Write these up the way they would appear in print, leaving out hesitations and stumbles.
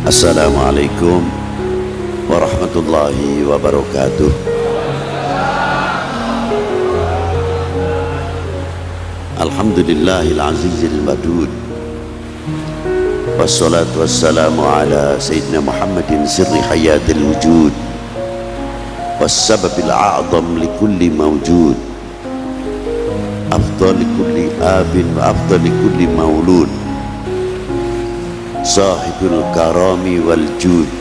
Assalamualaikum warahmatullahi wabarakatuh. Alhamdulillahil azizil madud, wassalatu wassalamu ala sayyidina Muhammadin sirri hayatil wujud, wassababil a'zam likulli mawjud, afdal likulli abin wa afdal likulli maulud, sahibul karami wal jud,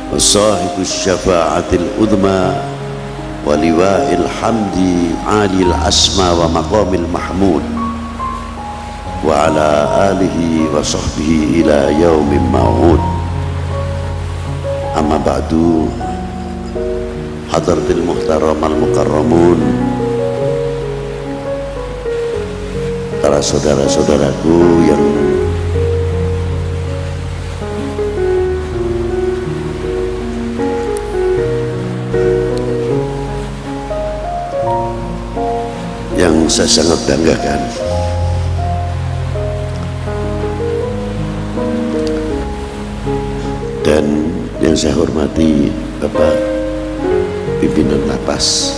wa sahibus syafa'atil udma, wa liwa'il hamdi alil asma wa maqamil mahmud, wa ala alihi wa sahbihi ila yaumin ma'ud. Amma ba'du, hadratil muhtaram al mukarramun, para saudara-saudaraku yang saya sangat banggakan, dan yang saya hormati Bapak Pimpinan Lapas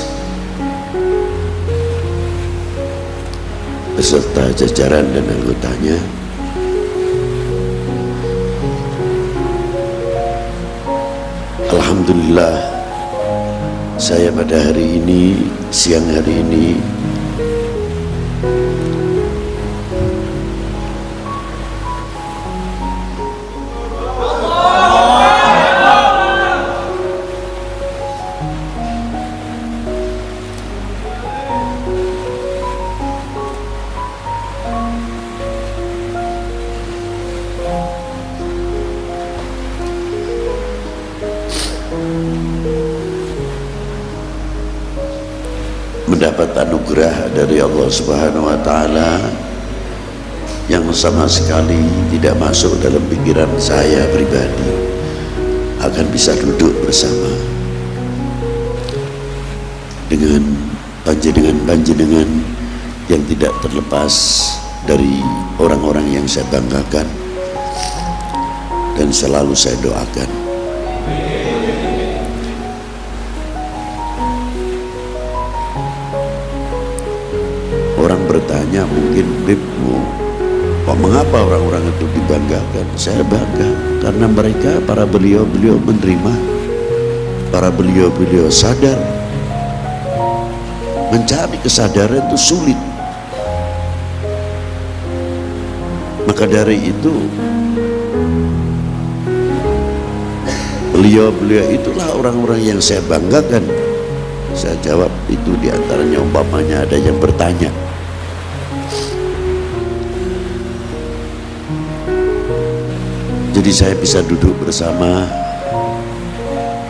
beserta jajaran dan anggotanya, alhamdulillah saya pada hari ini, siang hari ini, mendapat anugerah dari Allah Subhanahu wa Ta'ala yang sama sekali tidak masuk dalam pikiran saya pribadi akan bisa duduk bersama dengan panjenengan yang tidak terlepas dari orang-orang yang saya banggakan dan selalu saya doakan. Orang bertanya mungkin, Bibmu, kok mengapa orang-orang itu dibanggakan? Saya bangga karena mereka, para beliau-beliau menerima, para beliau-beliau sadar. Mencari kesadaran itu sulit. Maka dari itu beliau-beliau itulah orang-orang yang saya banggakan. Saya jawab itu diantaranya, umpamanya ada yang bertanya, jadi saya bisa duduk bersama,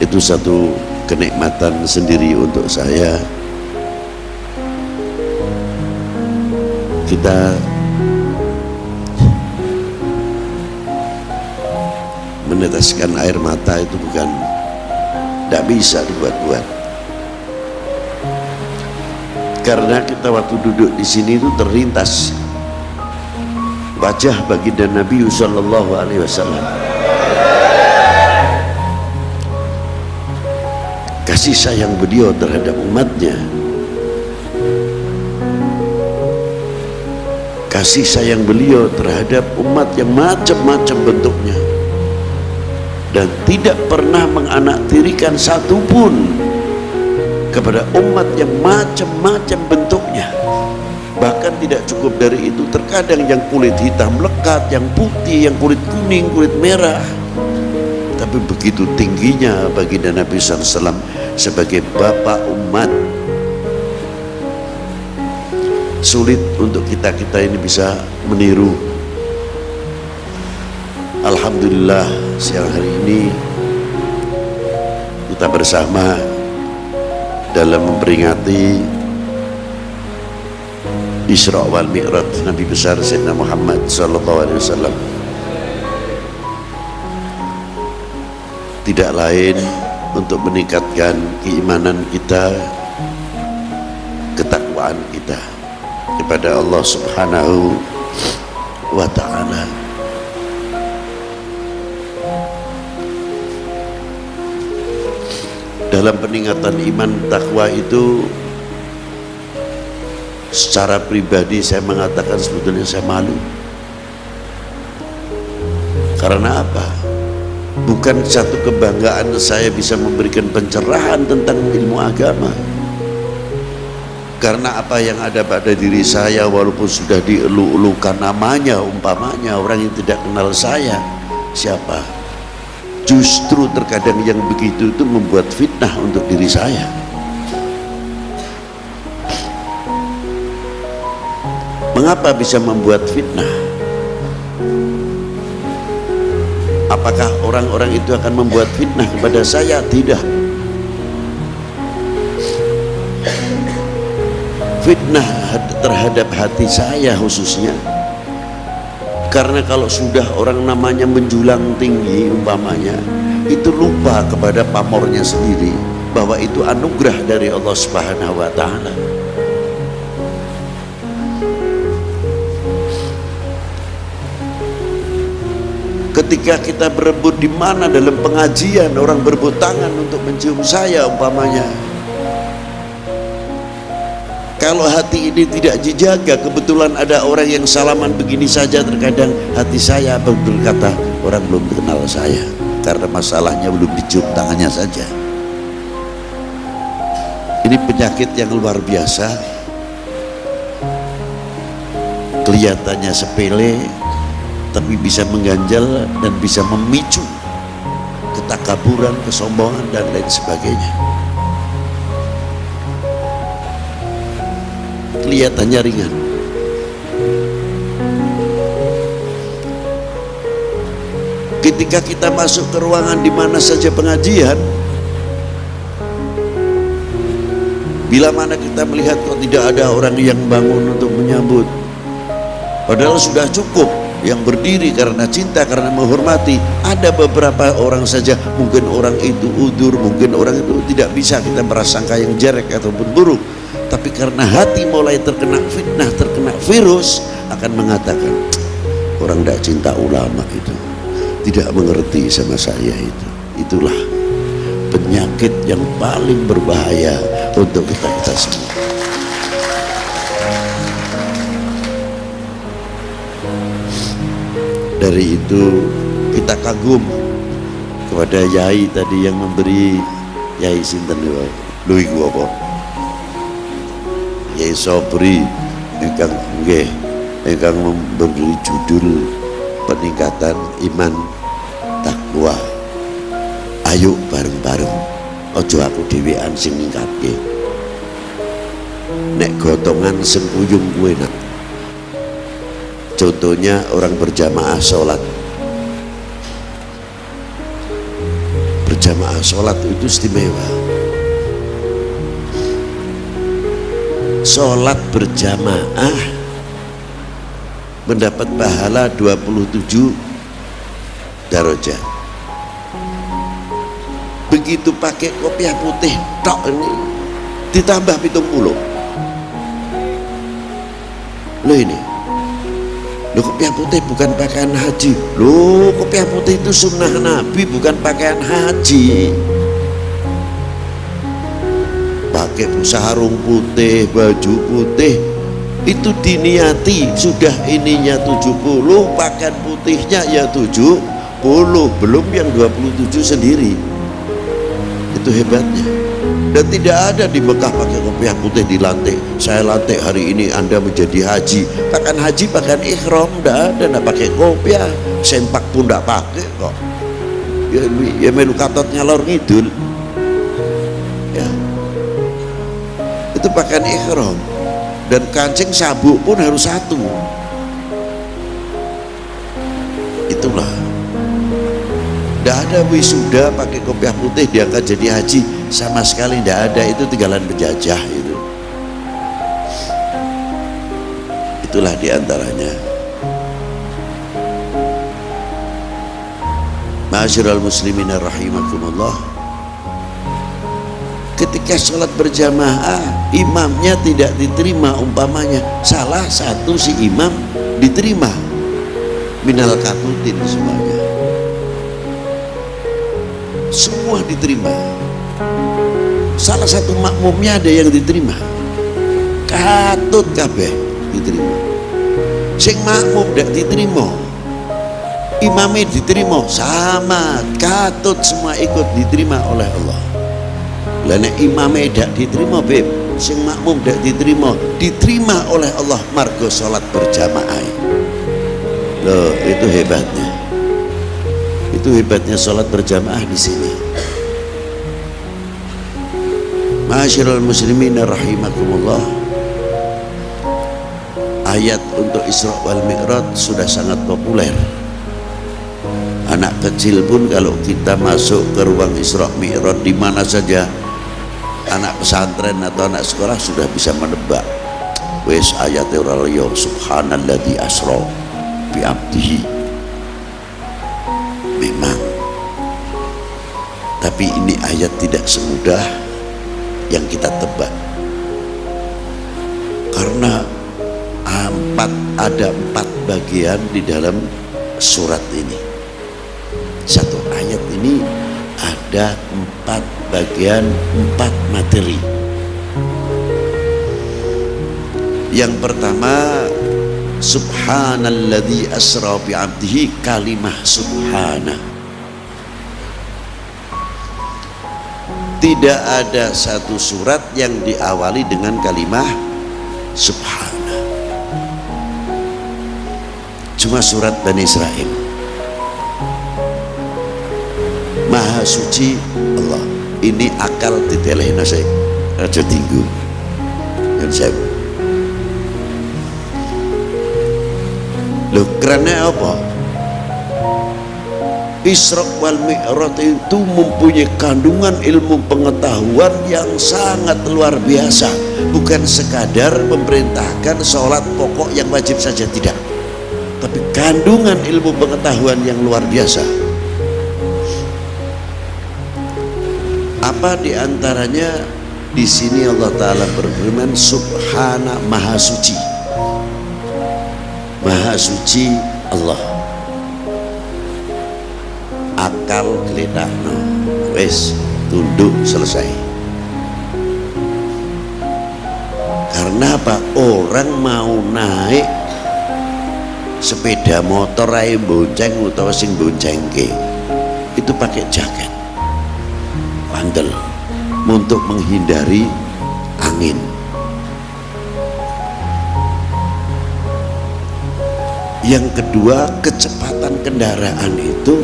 itu satu kenikmatan sendiri untuk saya. Kita meneteskan air mata itu bukan, tidak bisa dibuat-buat, karena kita waktu duduk di sini itu terlintas wajah baginda Nabi sallallahu alaihi wasallam, kasih sayang beliau terhadap umatnya, kasih sayang beliau terhadap umat yang macam-macam bentuknya, dan tidak pernah menganaktirikan satupun kepada umat yang macam-macam bentuknya. Bahkan tidak cukup dari itu, terkadang yang kulit hitam lekat, yang putih, yang kulit kuning, kulit merah. Tapi begitu tingginya baginda Nabi SAW sebagai bapak umat, sulit untuk kita ini bisa meniru. Alhamdulillah siang hari ini kita bersama dalam memperingati Isra wal Mi'raj Nabi besar Sayyidina Muhammad sallallahu alaihi wasallam. Tidak lain untuk meningkatkan keimanan kita, ketakwaan kita kepada Allah Subhanahu wa ta'ala. Dalam peningkatan iman takwa itu, secara pribadi saya mengatakan sebetulnya saya malu. Karena apa? Bukan satu kebanggaan saya bisa memberikan pencerahan tentang ilmu agama. Karena apa yang ada pada diri saya, walaupun sudah dielu-elukan namanya, umpamanya orang yang tidak kenal saya siapa, justru terkadang yang begitu itu membuat fitnah untuk diri saya. Mengapa bisa membuat fitnah? Apakah orang-orang itu akan membuat fitnah kepada saya? Tidak. Fitnah terhadap hati saya khususnya. Karena kalau sudah orang namanya menjulang tinggi umpamanya, itu lupa kepada pamornya sendiri bahwa itu anugerah dari Allah Subhanahu wa ta'ala. Ketika kita berebut di mana dalam pengajian, orang berebut tangan untuk mencium saya umpamanya. Kalau hati ini tidak dijaga, kebetulan ada orang yang salaman begini saja, terkadang hati saya berkata, orang belum kenal saya, karena masalahnya belum dicium tangannya saja. Ini penyakit yang luar biasa, kelihatannya sepele tapi bisa mengganjal dan bisa memicu ketakaburan, kesombongan dan lain sebagainya. Kelihatannya ringan, ketika kita masuk ke ruangan di mana saja pengajian, bila mana kita melihat kok tidak ada orang yang bangun untuk menyambut, padahal sudah cukup yang berdiri karena cinta, karena menghormati. Ada beberapa orang saja, mungkin orang itu udur, mungkin orang itu tidak bisa kita prasangka yang jelek ataupun buruk, tapi karena hati mulai terkena fitnah, terkena virus, akan mengatakan orang tidak cinta ulama itu, tidak mengerti sama saya itu. Itulah penyakit yang paling berbahaya untuk kita semua. Dari itu kita kagum kepada Yai tadi yang memberi, Yai sinten lho iku apa? Yai Sobri ingkang nggih ingkang memberi judul peningkatan iman takwa. Ayo bareng-bareng, ojo aku dhewean sing ningkatke. Nek gotongan sing uyung kuwe nak. Contohnya orang berjamaah sholat. Berjamaah sholat itu istimewa. Sholat berjamaah mendapat pahala 27 darajat. Begitu pakai kopiah putih tok ini ditambah 70. Loh ini, loh kopiah putih bukan pakaian haji. Loh kopiah putih itu sunnah Nabi, bukan pakaian haji. Pakai sarung putih, baju putih, itu diniati sudah ininya 70, pakaian putihnya ya 70, belum yang 27 sendiri. Itu hebatnya. Dan tidak ada di Mekah pakai kopiah putih di lantai. Saya lantai hari ini Anda menjadi haji. Pakaian haji, pakaian ikhram, tidak ada. Tidak pakai kopiah, sempak pun tidak pakai kok. Ya melu katot ngalor ngidul. Ya, itu pakaian ikhram. dan kancing sabuk pun harus satu. Itulah, tidak ada wisuda pakai kopiah putih diangkat jadi haji, sama sekali tidak ada. Itu tinggalan penjajah itu. Itulah diantaranya. Ma'asyiral muslimin rahimakumullah, ketika sholat berjamaah imamnya tidak diterima, umpamanya salah satu si imam diterima, minal katutin semuanya, semua diterima. Salah satu makmumnya ada yang diterima, katut kabeh diterima. Sing makmum tidak diterima, imamnya diterima, sama katut semua ikut diterima oleh Allah. Lana imamnya tidak diterima beb, sing makmum tidak diterima oleh Allah margo sholat berjamaah. Loh, itu hebatnya. Itu hebatnya sholat berjamaah di sini. Ma'asyiral muslimin rahimakumullah, ayat untuk Isra wal Mi'raj sudah sangat populer. Anak kecil pun kalau kita masuk ke ruang Isra Mi'raj di mana saja, anak pesantren atau anak sekolah sudah bisa menebak. Wes ayat Al-Yo subhanalladzi asra bi abdihi. Memang, tapi ini ayat tidak semudah yang kita tebak, karena ada empat bagian di dalam surat ini. Satu ayat ini ada 4 bagian, 4 materi. Yang pertama, subhanalladzi asra bi abdihi, kalimah subhana. Tidak ada satu surat yang diawali dengan kalimah subhana, cuma surat Bani Israil. Maha suci Allah. Ini akal ditelehna saya aja tinggu yang saya. Loh, karena apa? Isra wal Mi'raj itu mempunyai kandungan ilmu pengetahuan yang sangat luar biasa. Bukan sekadar memerintahkan sholat pokok yang wajib saja, tidak, tapi kandungan ilmu pengetahuan yang luar biasa. Apa diantaranya? Di sini Allah Ta'ala berfirman subhana, maha suci. Maha suci Allah. Akal geletakno, wes tunduk, selesai. Karena apa? Orang mau naik sepeda motor ae bonceng utawa sing boncengke itu pakai jaket bandel untuk menghindari angin. Yang kedua, kecepatan kendaraan itu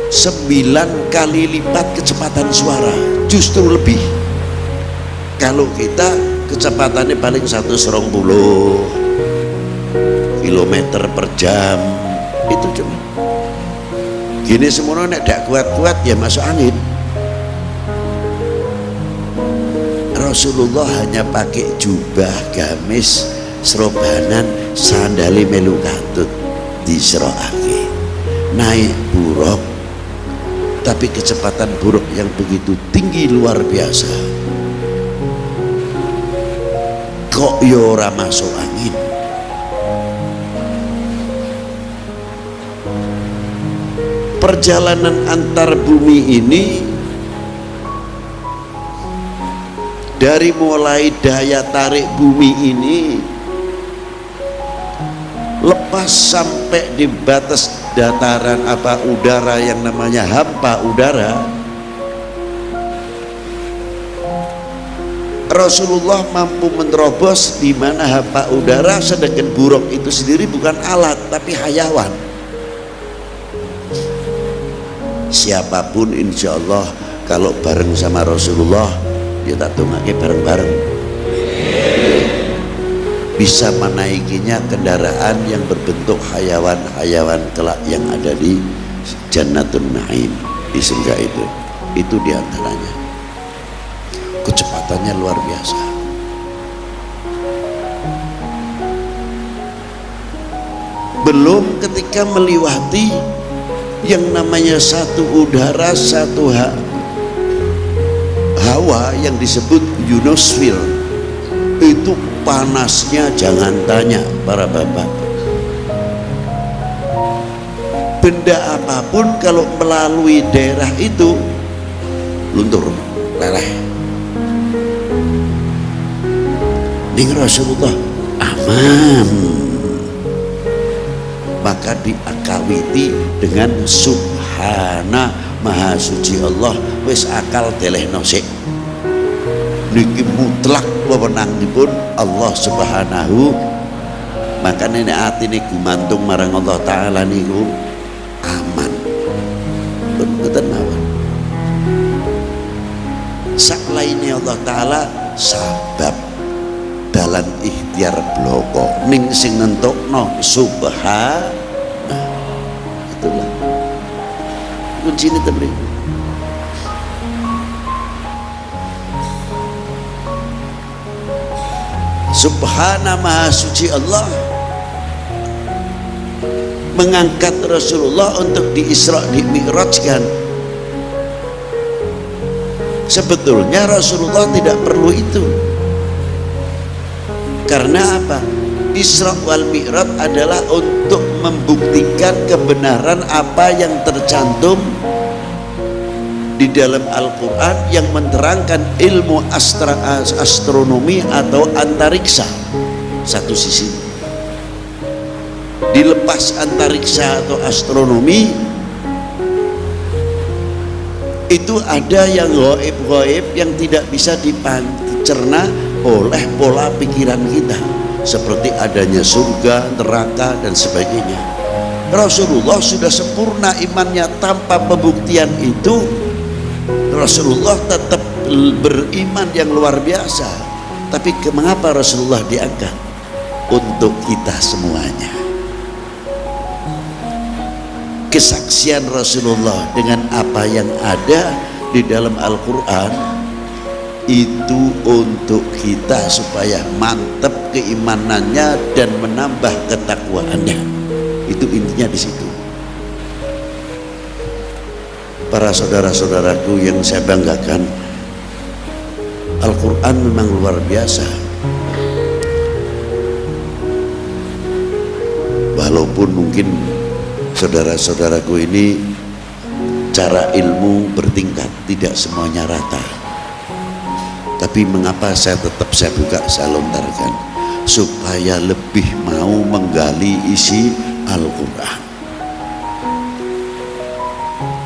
9 kali lipat kecepatan suara, justru lebih. Kalau kita kecepatannya paling 120 km per jam, itu cuma gini semuanya. Nek dak kuat-kuat ya masuk angin. Rasulullah hanya pakai jubah gamis serobanan, sandali melu katut, diserokake naik buruk, tapi kecepatan buruk yang begitu tinggi luar biasa, kok yo ora masuk angin. Perjalanan antar bumi ini dari mulai daya tarik bumi ini lepas sampai di batas dataran udara yang namanya hampa udara, Rasulullah mampu menerobos di mana hampa udara, sedangkan buruk itu sendiri bukan alat tapi hayawan. Siapapun insya Allah kalau bareng sama Rasulullah Ya tak dongake bareng-bareng. Bisa menaikinya kendaraan yang berbentuk hayawan-hayawan kelak yang ada di Jannatun Naim, di surga itu. Itu diantaranya. Kecepatannya luar biasa. Belum ketika meliwati yang namanya satu udara, satu hawa yang disebut ionosfer. Itu panasnya jangan tanya para bapak. Benda apapun kalau melalui daerah itu luntur, leleh. Ning Rasulullah aman. Maka diakawiti dengan subhana maha suci Allah, wis akal telehno sik. Niki mutlak wewenangipun Allah Subhanahu. Makanya nek atine gumantung marang Allah taala niku aman. Mboten mawon. Saklaine Allah taala sabab dalan ikhtiar bloko ning sing nentokno subhana. Itulah kuncine temen. Subhana maha suci Allah mengangkat Rasulullah untuk di Isra di Mi'rajkan. Sebetulnya Rasulullah tidak perlu itu. Karena apa? Isra wal Mi'raj adalah untuk membuktikan kebenaran apa yang tercantum di dalam Al-Quran yang menerangkan ilmu astronomi atau antariksa. Satu sisi dilepas antariksa atau astronomi itu ada yang gaib-gaib yang tidak bisa dicerna oleh pola pikiran kita, seperti adanya surga, neraka dan sebagainya. Rasulullah sudah sempurna imannya tanpa pembuktian itu. Rasulullah tetap beriman yang luar biasa. Tapi mengapa Rasulullah diangkat? Untuk kita semuanya. Kesaksian Rasulullah dengan apa yang ada di dalam Al-Quran itu untuk kita supaya mantap keimanannya dan menambah ketakwaannya. Itu intinya di situ. Para saudara-saudaraku yang saya banggakan, Al-Quran memang luar biasa. Walaupun mungkin saudara-saudaraku ini cara ilmu bertingkat, tidak semuanya rata. Tapi mengapa saya buka, saya lontarkan supaya lebih mau menggali isi Al-Quran.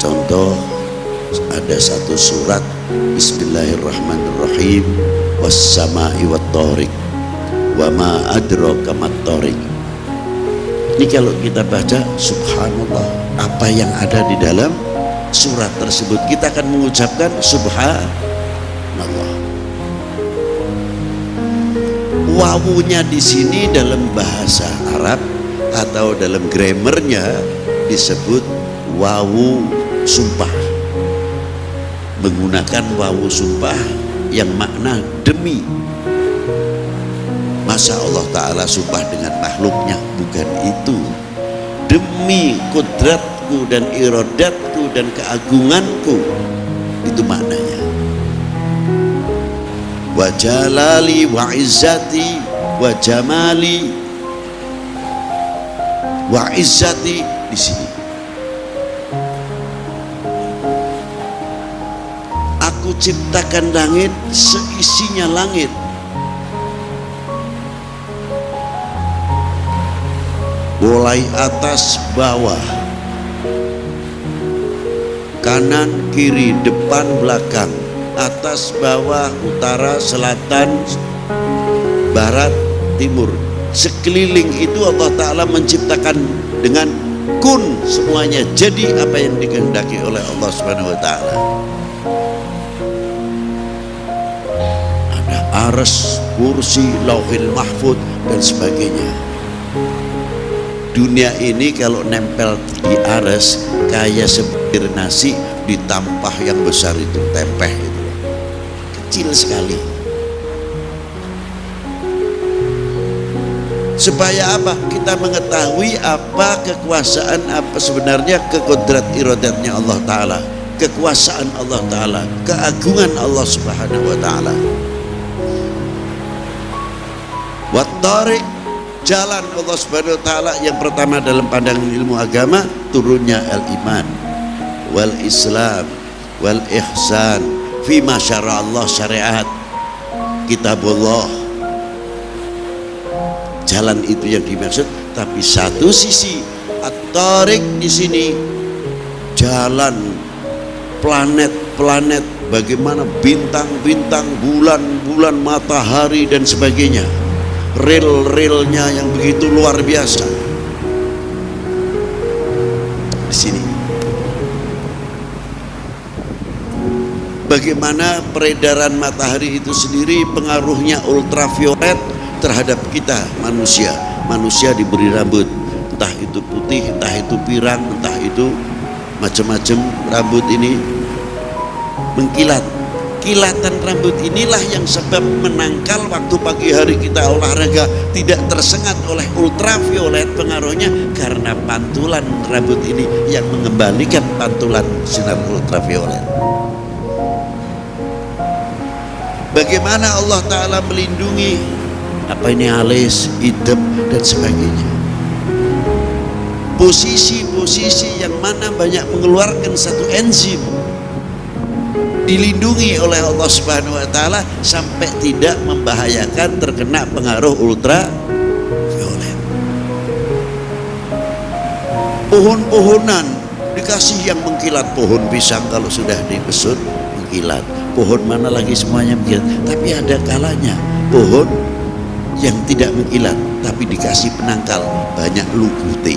Contoh, ada satu surat Bismillahirrahmanirrahim, was-sama'i wat-thariq wa ma adraka mat-thariq. Ini kalau kita baca, subhanallah, apa yang ada di dalam surat tersebut, kita akan mengucapkan subhanallah. Wawunya di sini dalam bahasa Arab atau dalam grammarnya disebut wawu sumpah, menggunakan wawu sumpah yang makna demi. Masa Allah Ta'ala sumpah dengan makhluknya? Bukan itu. Demi kudratku dan iradatku dan keagunganku, itu maknanya. Wa jalali wa izzati wa jamali wa izzati di sini. Aku ciptakan langit seisinya langit, mulai atas bawah, kanan kiri depan belakang, atas bawah, utara selatan barat timur, sekeliling itu Allah Ta'ala menciptakan dengan kun, semuanya jadi apa yang dikehendaki oleh Allah Subhanahu wa Ta'ala. Arsy, kursi, lauhil mahfud dan sebagainya. Dunia ini kalau nempel di arsy kayak sebutir nasi ditampah yang besar itu, tempeh itu kecil sekali. Supaya apa? Kita mengetahui apa kekuasaan, apa sebenarnya kekodrat iradatnya Allah Ta'ala, kekuasaan Allah Ta'ala, keagungan Allah Subhanahu wa Ta'ala. Wat-tariq, jalan Allah Subhanahu wa Ta'ala yang pertama dalam pandangan ilmu agama, turunnya al-iman wal islam wal ihsan fima syara Allah, syariat kitabullah. Jalan itu yang dimaksud. Tapi satu sisi at-tariq di sini jalan planet-planet, bagaimana bintang-bintang, bulan-bulan, matahari dan sebagainya, rel-relnya yang begitu luar biasa di sini. Bagaimana peredaran matahari itu sendiri pengaruhnya ultraviolet terhadap kita manusia. Manusia diberi rambut, entah itu putih, entah itu pirang, entah itu macam-macam rambut ini mengkilat. Kilatan rambut inilah yang sebab menangkal waktu pagi hari kita olahraga tidak tersengat oleh ultraviolet pengaruhnya, karena pantulan rambut ini yang mengembalikan pantulan sinar ultraviolet. Bagaimana Allah Ta'ala melindungi apa ini alis, hitam dan sebagainya. Posisi-posisi yang mana banyak mengeluarkan satu enzim dilindungi oleh Allah Subhanahu wa Ta'ala sampai tidak membahayakan terkena pengaruh ultraviolet. Pohon-pohonan dikasih yang mengkilat, pohon pisang kalau sudah dibesut mengkilat, pohon mana lagi semuanya mengkilat. Tapi ada kalanya pohon yang tidak mengkilat tapi dikasih penangkal, banyak lukute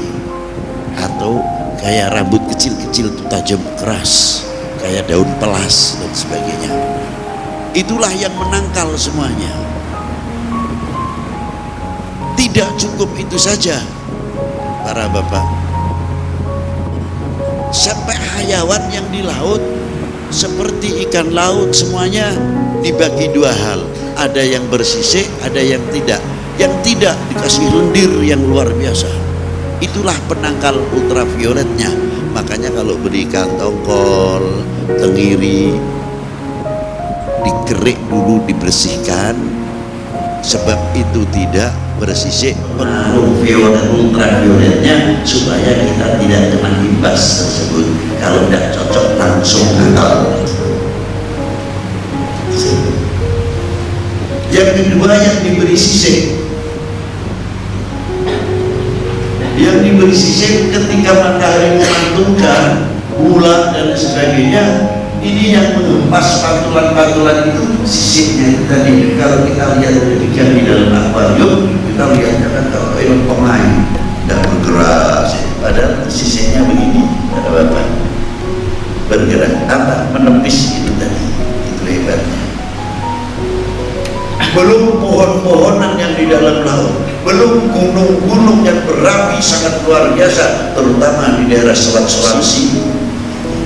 atau kayak rambut kecil-kecil itu tajam keras kayak daun pelas dan sebagainya. Itulah yang menangkal semuanya. Tidak cukup itu saja para bapak, sampai hayawan yang di laut seperti ikan laut semuanya dibagi dua hal. Ada yang bersisik, ada yang tidak. Yang tidak dikasih lendir yang luar biasa. Itulah penangkal ultravioletnya. Makanya kalau beri ikan tongkol, tenggiri, dikerik dulu, dibersihkan, sebab itu tidak bersisik pengaruh ultravioletnya, supaya kita tidak kena imbas tersebut. Kalau tidak cocok langsung nakal. Yang kedua yang diberi sisik. Yang diberi sisik ketika matahari memantulkan bulan dan sebagainya, ini yang mengempas pantulan-pantulan itu sisiknya itu tadi. Kalau kita lihat ketika di dalam akuarium, kita lihatnya kan kalau film pemain tidak bergerak, padahal sisiknya begini, ada bapak bergerak apa menepis itu tadi, itu lebarnya. Belum pohon-pohonan yang di dalam laut, belum gunung-gunung yang berapi sangat luar biasa, terutama di daerah Selat Sulawesi.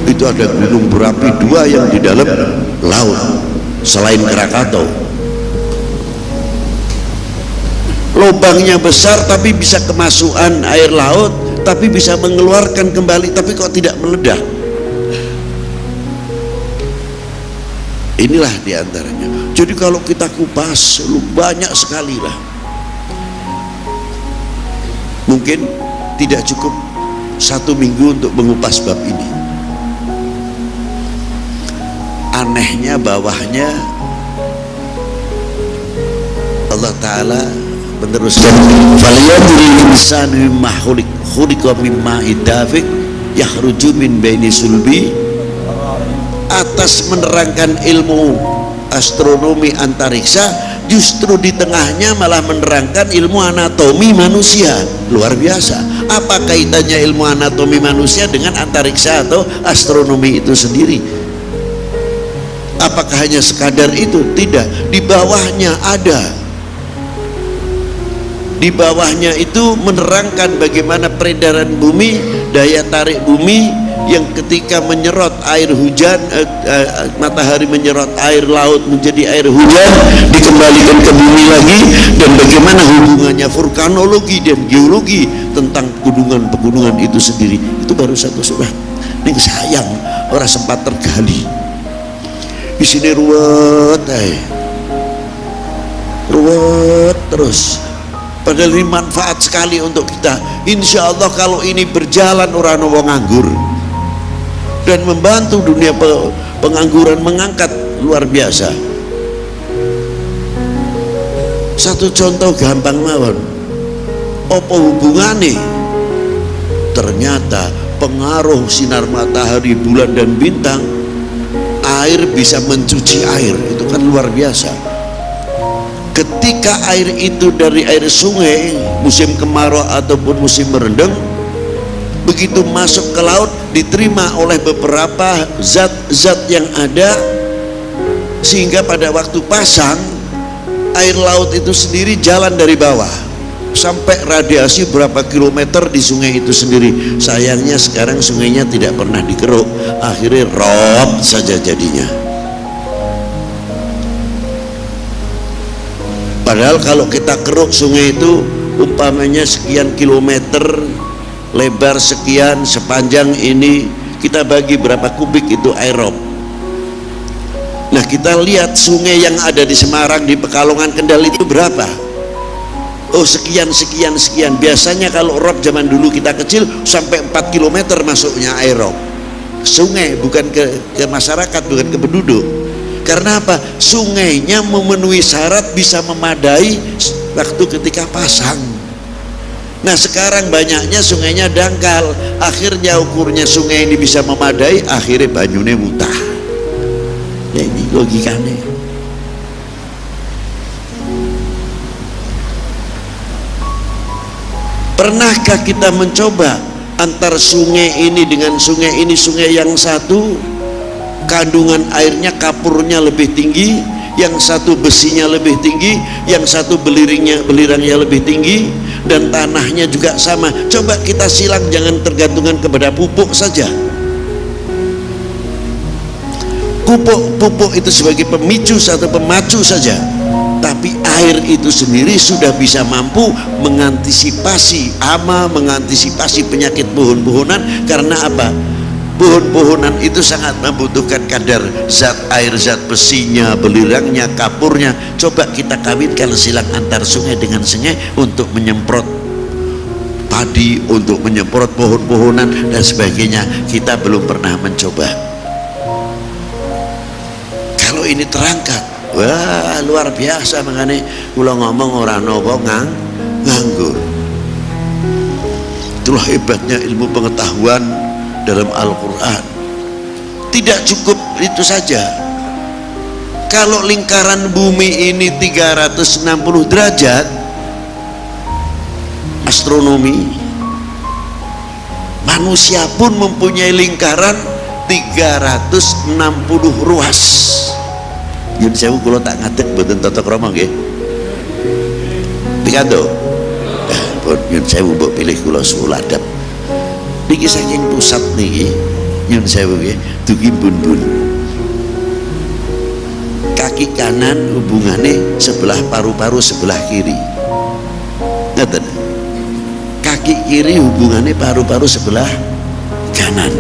Itu ada gunung berapi dua yang di dalam laut selain Krakatau. Lubangnya besar tapi bisa kemasukan air laut, tapi bisa mengeluarkan kembali, tapi kok tidak meledak. Inilah diantaranya. Jadi kalau kita kupas banyak sekali lah. Mungkin tidak cukup 1 minggu untuk mengupas bab ini. Anehnya bawahnya Allah Ta'ala meneruskan, falyanzuril insanu mimma khuliqa mimma idafik yakhruju min baini sulbi. Atas menerangkan ilmu astronomi antariksa, justru di tengahnya malah menerangkan ilmu anatomi manusia. Luar biasa. Apa kaitannya ilmu anatomi manusia dengan antariksa atau astronomi itu sendiri? Apakah hanya sekadar itu? Tidak, di bawahnya ada. Di bawahnya itu menerangkan bagaimana peredaran bumi, daya tarik bumi yang ketika menyerot air hujan, matahari menyerot air laut menjadi air hujan, dikembalikan ke bumi lagi, dan bagaimana hubungannya vulkanologi dan geologi tentang pegunungan-pegunungan itu sendiri. Itu baru satu surat. Ini sayang orang sempat tergali. Di sini ruwet, ruwet terus. Padahal ini manfaat sekali untuk kita. Insya Allah kalau ini berjalan orang wong nganggur dan membantu dunia pengangguran mengangkat luar biasa. Satu contoh gampang mawon. Apa hubungannya? Ternyata pengaruh sinar matahari, bulan dan bintang, air bisa mencuci air. Itu kan luar biasa. Ketika air itu dari air sungai musim kemarau ataupun musim merendeng, begitu masuk ke laut diterima oleh beberapa zat-zat yang ada, sehingga pada waktu pasang air laut itu sendiri jalan dari bawah sampai radiasi berapa kilometer di sungai itu sendiri. Sayangnya sekarang sungainya tidak pernah dikeruk, akhirnya rob saja jadinya. Padahal kalau kita keruk sungai itu umpamanya sekian kilometer, lebar sekian, sepanjang ini, kita bagi berapa kubik itu air rob. Nah kita lihat sungai yang ada di Semarang, di Pekalongan, Kendal itu berapa? Oh sekian sekian sekian. Biasanya kalau rob zaman dulu kita kecil sampai 4 km masuknya air rob. Sungai, bukan ke masyarakat, bukan ke penduduk. Karena apa? Sungainya memenuhi syarat bisa memadai waktu ketika pasang. Nah sekarang banyaknya sungainya dangkal, akhirnya ukurnya sungai ini bisa memadai, akhirnya banyune mutah. Ya ini logikanya. Pernahkah kita mencoba antar sungai ini dengan sungai ini, sungai yang satu kandungan airnya, kapurnya lebih tinggi, yang satu besinya lebih tinggi, yang satu belirangnya lebih tinggi, dan tanahnya juga sama. Coba kita silang, jangan tergantungan kepada pupuk saja. Pupuk itu sebagai pemicu atau pemacu saja, tapi air itu sendiri sudah bisa mampu mengantisipasi hama, mengantisipasi penyakit pohon-pohonan. Karena apa? Pohon-pohonan itu sangat membutuhkan kadar zat air, zat besinya, belirangnya, kapurnya. Coba kita kawinkan silang antar sungai dengan sungai untuk menyemprot padi, untuk menyemprot pohon-pohonan dan sebagainya. Kita belum pernah mencoba. Kalau ini terangkat, wah luar biasa. Makanya kula ngomong orang nopo nganggur. Itulah hebatnya ilmu pengetahuan dalam Al-Quran. Tidak cukup itu saja. Kalau lingkaran bumi ini 360 derajat astronomi, manusia pun mempunyai lingkaran 360 ruas. Yun sewu kula tak ngadeg mboten tata krama nggih. Pikanto? Pun yun sewu mbok pilih kula suladap. Niki saking pusat niki nyun sewu nggih, dugi bun-bun. Kaki kanan hubungannya sebelah paru-paru sebelah kiri. Ngeten. Kaki kiri hubungannya paru-paru sebelah kanan.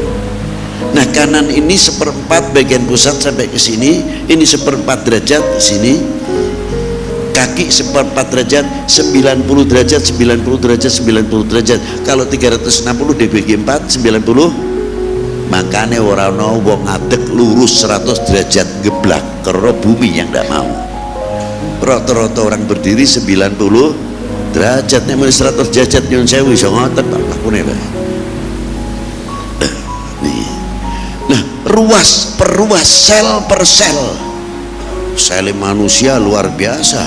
Nah kanan ini 1/4 bagian pusat sampai ke sini, ini 1/4 derajat di sini. Kaki 1/4 derajat, 90 derajat, 90 derajat, 90 derajat. Kalau 360 dibagi 4, 90. Makanya orang wong ngadeg lurus 100 derajat geblak karena bumi yang tidak mau. Rata-rata orang berdiri 90 derajat, nek muni 100 derajat nyun sewu iso ngoten Pak lakune Pak. Nah, ruas per ruas, sel per sel. Sel manusia luar biasa.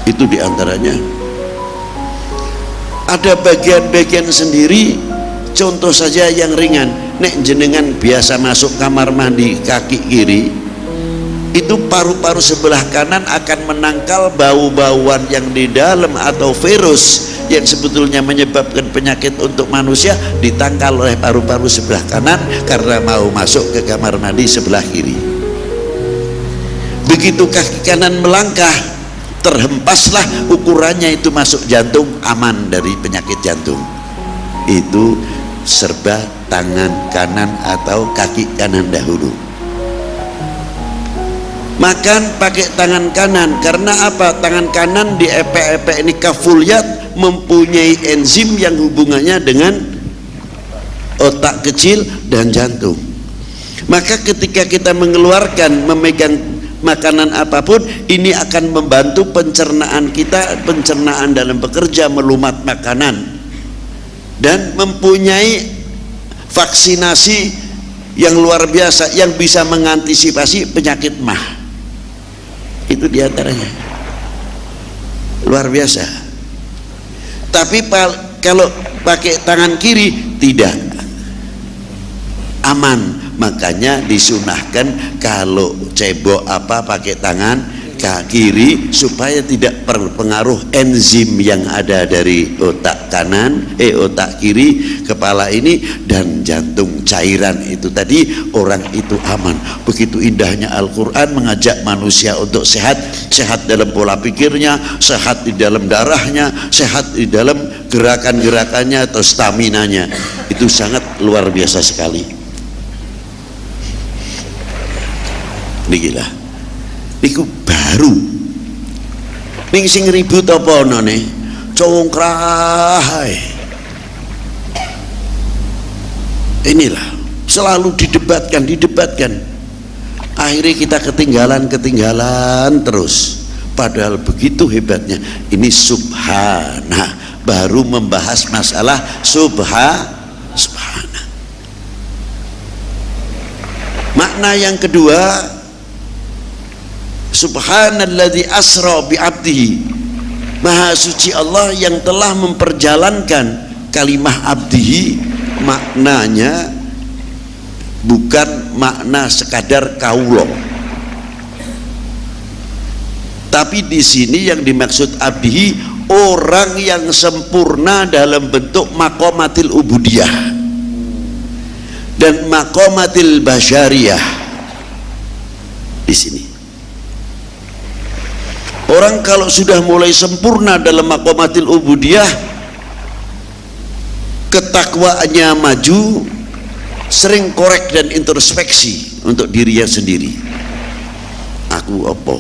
Itu diantaranya. Ada bagian-bagian sendiri, contoh saja yang ringan. nek jenengan biasa masuk kamar mandi kaki kiri, itu paru-paru sebelah kanan akan menangkal bau-bauan yang di dalam atau virus yang sebetulnya menyebabkan penyakit untuk manusia, ditangkal oleh paru-paru sebelah kanan karena mau masuk ke kamar mandi sebelah kiri. Begitu kaki kanan melangkah, terhempaslah ukurannya itu masuk jantung, aman dari penyakit jantung. Itu serba tangan kanan atau kaki kanan dahulu. Makan pakai tangan kanan, karena apa? Tangan kanan di epek-epek ini kafuliyat mempunyai enzim yang hubungannya dengan otak kecil dan jantung. Maka ketika kita mengeluarkan, memegang makanan apapun, ini akan membantu pencernaan kita, pencernaan dalam bekerja, melumat makanan, dan mempunyai vaksinasi yang luar biasa yang bisa mengantisipasi penyakit mah. Itu diantaranya luar biasa. Tapi kalau pakai tangan kiri tidak aman, makanya disunahkan kalau cebok apa pakai tangan kiri supaya tidak berpengaruh enzim yang ada dari otak kanan, otak kiri, kepala ini dan jantung, cairan itu tadi, orang itu aman. Begitu indahnya Al-Quran mengajak manusia untuk sehat, sehat dalam pola pikirnya, sehat di dalam darahnya, sehat di dalam gerakan-gerakannya atau staminanya. Itu sangat luar biasa sekali. Ini gila. Iku baru ning sing ribut apa ana ne congkrah. Inilah selalu didebatkan, akhirnya kita ketinggalan terus, padahal begitu hebatnya. Ini subhana, baru membahas masalah subhana. Makna yang kedua, subhanalladzi asra bi abdihi, maha suci Allah yang telah memperjalankan kalimah abdihi. Maknanya bukan makna sekadar kaulo, tapi di sini yang dimaksud abdihi orang yang sempurna dalam bentuk maqamatil ubudiyah dan maqamatil basyariyah. Di sini orang kalau sudah mulai sempurna dalam maqamatil ubudiyah, ketakwaannya maju, sering korek dan introspeksi untuk dirinya sendiri. Aku apa?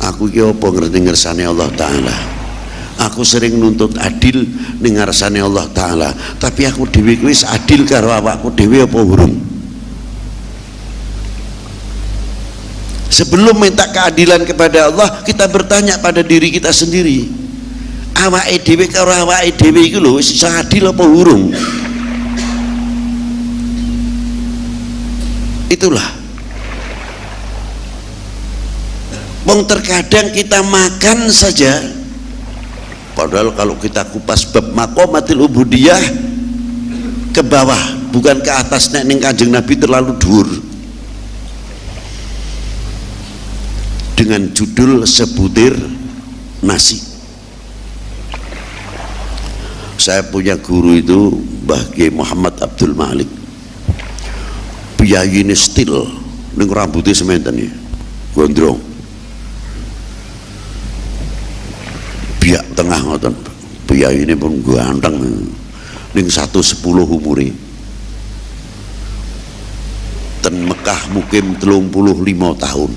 Aku ki apa ngersane Allah Ta'ala? Aku sering nuntut adil ning ngarsane Allah Ta'ala, tapi aku dhewe kuwi wis adil karo awakku dhewe apa urung? Sebelum minta keadilan kepada Allah, kita bertanya pada diri kita sendiri, awake dhewe karo awake dhewe iku lho wis adil apa urung? Itulah. Wong terkadang kita makan saja, padahal kalau kita kupas bab maqamatil ubudiyah ke bawah, bukan ke atas, nek ning Kanjeng Nabi terlalu dhuwur. Dengan judul sebutir nasi. Saya punya guru itu Mbah Kiai Muhammad Abdul Malik, biayi ini stil ning rambutnya sementen ya gondrong, biak tengah ngoten. Biayi ini pun ganteng ning 110 umure, ten Mekah mukim 35 tahun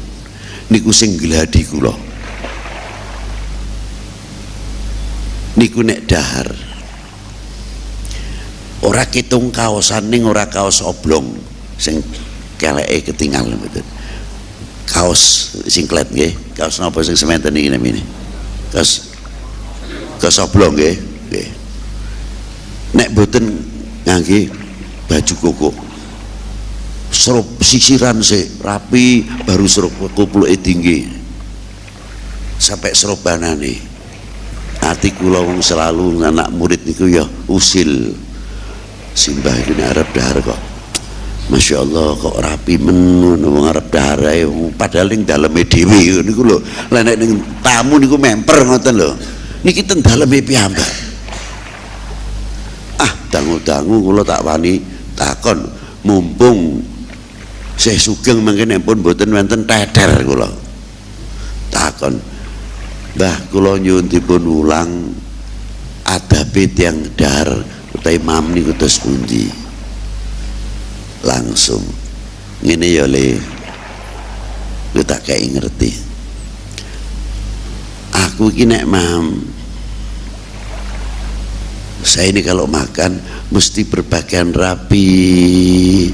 niku sing gladi kula niku nek dahar ora kitung kaosan ning ora kaos oblong sing keleke ketinggal mboten, kaos singlet nggih, kaos napa sing sementen iki namine, kaos oblong nggih. Nek mboten ngangge baju koko, serup sisiran sih rapi, baru serup kupluke tinggi sampai serup banane. Ati kula wong selalu anak murid niku ya usil simbah iki arep dahar kok Masya Allah kok rapi men wong arep daharai padahal ning daleme dhewe niku lho lha nek ning tamu niku memper ngoten lho niki ten daleme piyambak dangu-dangu kula tak wani takon mumpung Syekh Sugeng mangke pun mboten wonten teder kula takon Mbah kula nyuwun dipun ulang adabe tiyang dahar utawi mam niku terus pundi langsung ngene ya le lu tak kayak ngerti aku iki nek mam saya ini kalau makan mesti berpakaian rapi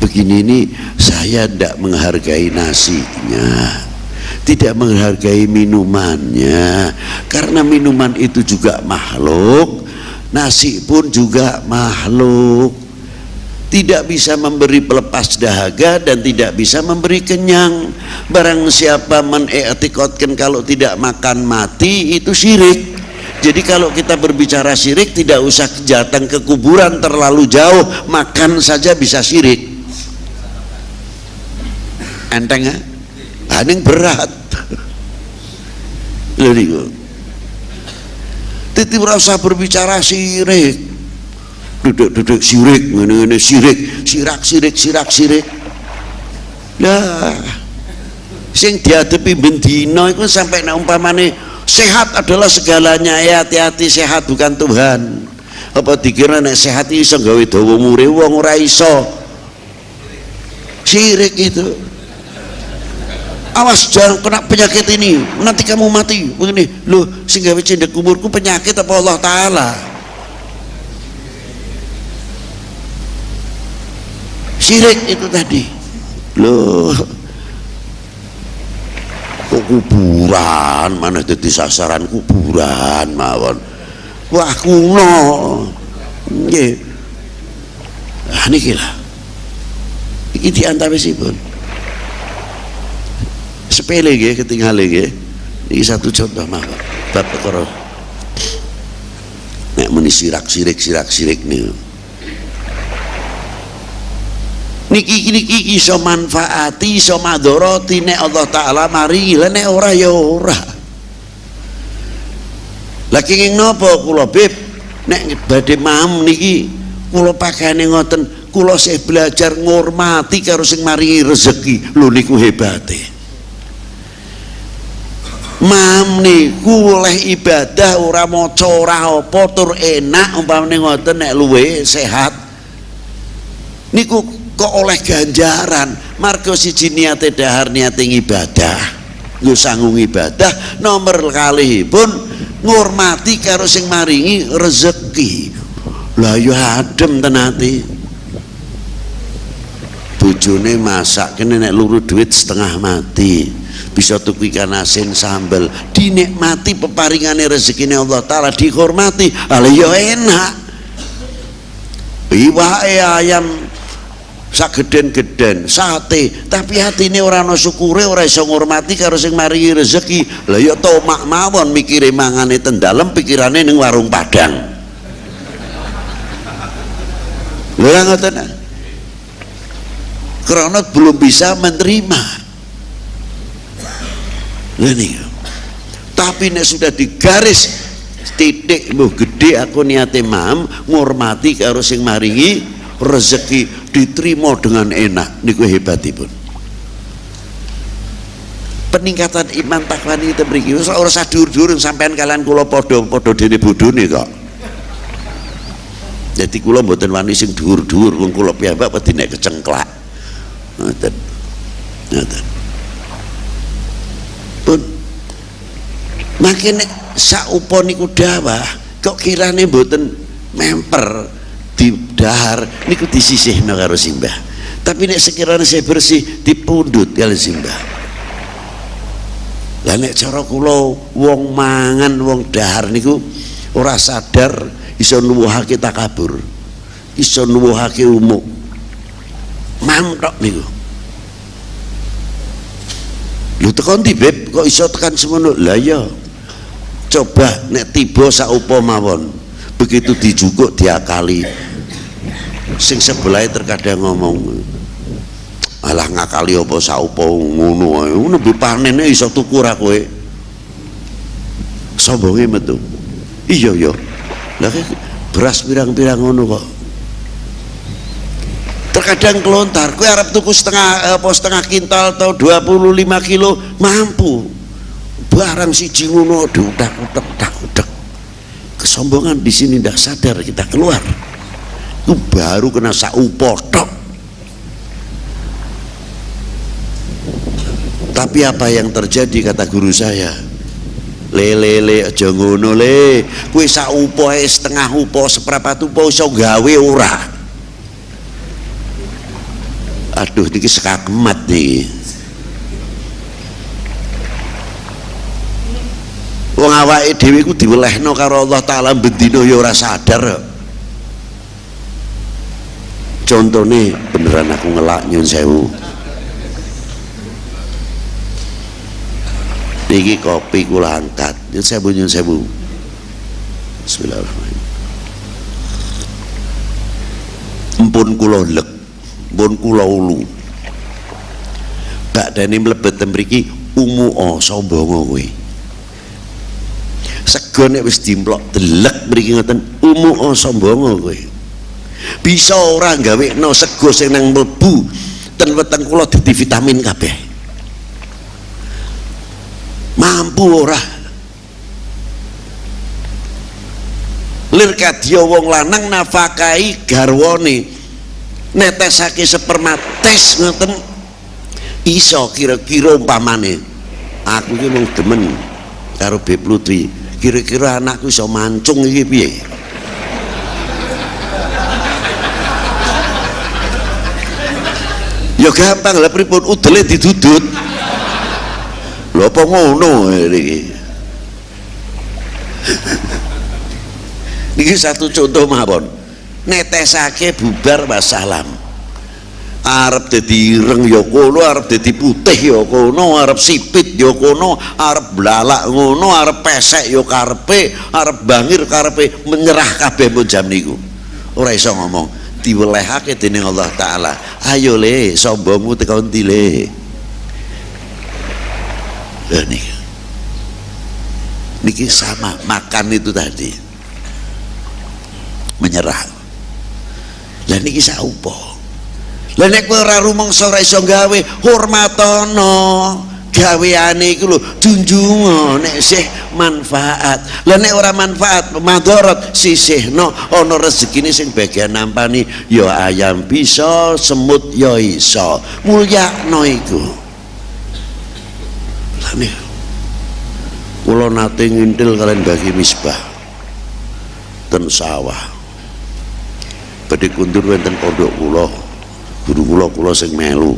begini ini saya tidak menghargai nasinya tidak menghargai minumannya karena minuman itu juga makhluk nasi pun juga makhluk tidak bisa memberi pelepas dahaga dan tidak bisa memberi kenyang. Barang siapa menetikotkan kalau tidak makan mati itu syirik. Jadi kalau kita berbicara syirik tidak usah datang ke kuburan terlalu jauh, makan saja bisa syirik. Enteng ya? Ini berat. Jadi titip rasa berbicara syirik. Duduk sirik ngene sirik sirak lah sing dihadapi bendina itu sampai nek umpamane sehat adalah segalanya ya hati-hati sehat bukan Tuhan apa dikira nek sehat iso gawe dawa umure wong ora iso sirik itu awas jangan kena penyakit ini nanti kamu mati begini loh sing gawe cendek kuburku penyakit apa Allah Ta'ala sirik itu tadi loh kok kuburan mana jadi sasaran kuburan mawon wah kuno nggih niki lah iki diantawisipun sepele nggih ketinggalan nggih iki satu contoh mawon bab perkara nek muni sirik niku niki iso manfaati iso madharati nek Allah Ta'ala maringi lha nek ora ya ora lha kenging napa kula beb nek badhe mam niki kula pakane ngoten kula sih belajar ngurmati karo sing maringi rezeki lho niku hebate mam niku oleh ibadah ora maca ora apa tur enak umpamane ngoten nek luwe sehat niku kok oleh ganjaran marga siji niate dahar niate ibadah nggo sanggung ibadah nomor kalihipun ngurmati karo sing maringi rezeki lah ya adem tenati bojone masak kene nek luru duit setengah mati bisa tuku ikan asin sambel dinikmati peparingane rezekine Allah Ta'ala dihormati ala ya enak iwake ayam sageden-geden sate tapi hatine ora ana syukure ora iso ngurmati karo sing maringi rezeki lha ya tomak mawon mikire mangane ten dalem pikirane ning warung Padang lha ngoten karena belum bisa menerima lha niku tapi nek sudah digaris titik mbuh gede aku niate mam ngurmati karo sing maringi rezeki diterima dengan enak niku hebatipun peningkatan iman takwa niki mriki ora usah dhuwur-dhuwur sampean kalian kula padha dene bodhone kok jadi kula mboten wani sing dhuwur-dhuwur wong kula piyambak wedi nek kecengklak ngoten pun makin saupa niku dawah kok kirane mboten memper di dahar niku disisihno karo simbah tapi nek sekiranya saya bersih dipundhut kali simbah lah nek cara kula wong mangan wong dahar niku ora sadar iso nuwuhake takabur iso nuwuhake umuk mantok niku lho tekan ndi beb kok iso tekan semono lah ya coba nek tiba saupa mawon begitu dijukuk diakali Sing sebelah terkadang ngomong, alah ngakali apa saupo ngono ae. Nembe panene iso tuku ra kowe. Sombonge metu. Iya ya. Lah beras pirang-pirang ngono kok. Terkadang kelontar, kowe arep tuku setengah kintal atau 25 kilo mampu. Barang siji ngono diutak-utak. Kesombongan di sini tidak sadar kita keluar. Itu baru kena saupo tok. Tapi apa yang terjadi kata guru saya? Le aja ngono le. Kowe sak upo ae setengah upo seprapat upo iso gawe ora. Aduh niki sekakemat niki. Wong awake dhewe ku diwelehno karo Allah taala bendina ya ora sadar. Contone beneran aku ngelak nyun sewu. Niki kopi kula angkat. Nyun sewu. Bismillahirrahmanirrahim. Empun kula lek, empun kula ulu. Badane mlebet mriki umuo sombongo kowe. Sego nek wis dimplok delek mriki ngoten umuo sombongo kowe. Bisa ora gawekno sego sing nang mlebu ten weteng kula dadi vitamin kabeh. Mampu ora? Lir kadya wong lanang nafakahi garwane netesake sperma tes ngoten iso kira-kira umpamane aku iki mung demen karo Beb Lutfi, kira-kira anakku iso mancung iki piye? Ya gampang lah pripun udele didudut. Lho apa ngono iki? Niki satu contoh mawon. Netesake bubar wassalam. Arep dadi ireng ya kono, arep dadi putih ya kono, arep sipit ya kono, arep blalak ngono, arep pesek ya karepe, arep bangir karepe, menyerah kabeh mun jam niku. Ora iso ngomong, diwelehake dening Allah taala. Ayo le, sombongmu teko endi le? Niki sama makan itu tadi menyerah. Lah niki saupo. Lah nek kowe ora rumangsa ora iso gawe, hormatono gaweane iku lho, junjungo nek sih manfaat. Lah nek ora manfaat madharat sisihno ana rezekine sing bagian nampani ya ayam bisa, semut ya iso. Mulyakno iku. Nih, kula nate ngintil kalian bagi misbah ten sawah. Badhe kundur wonten pondok kula, guru kula sing melu.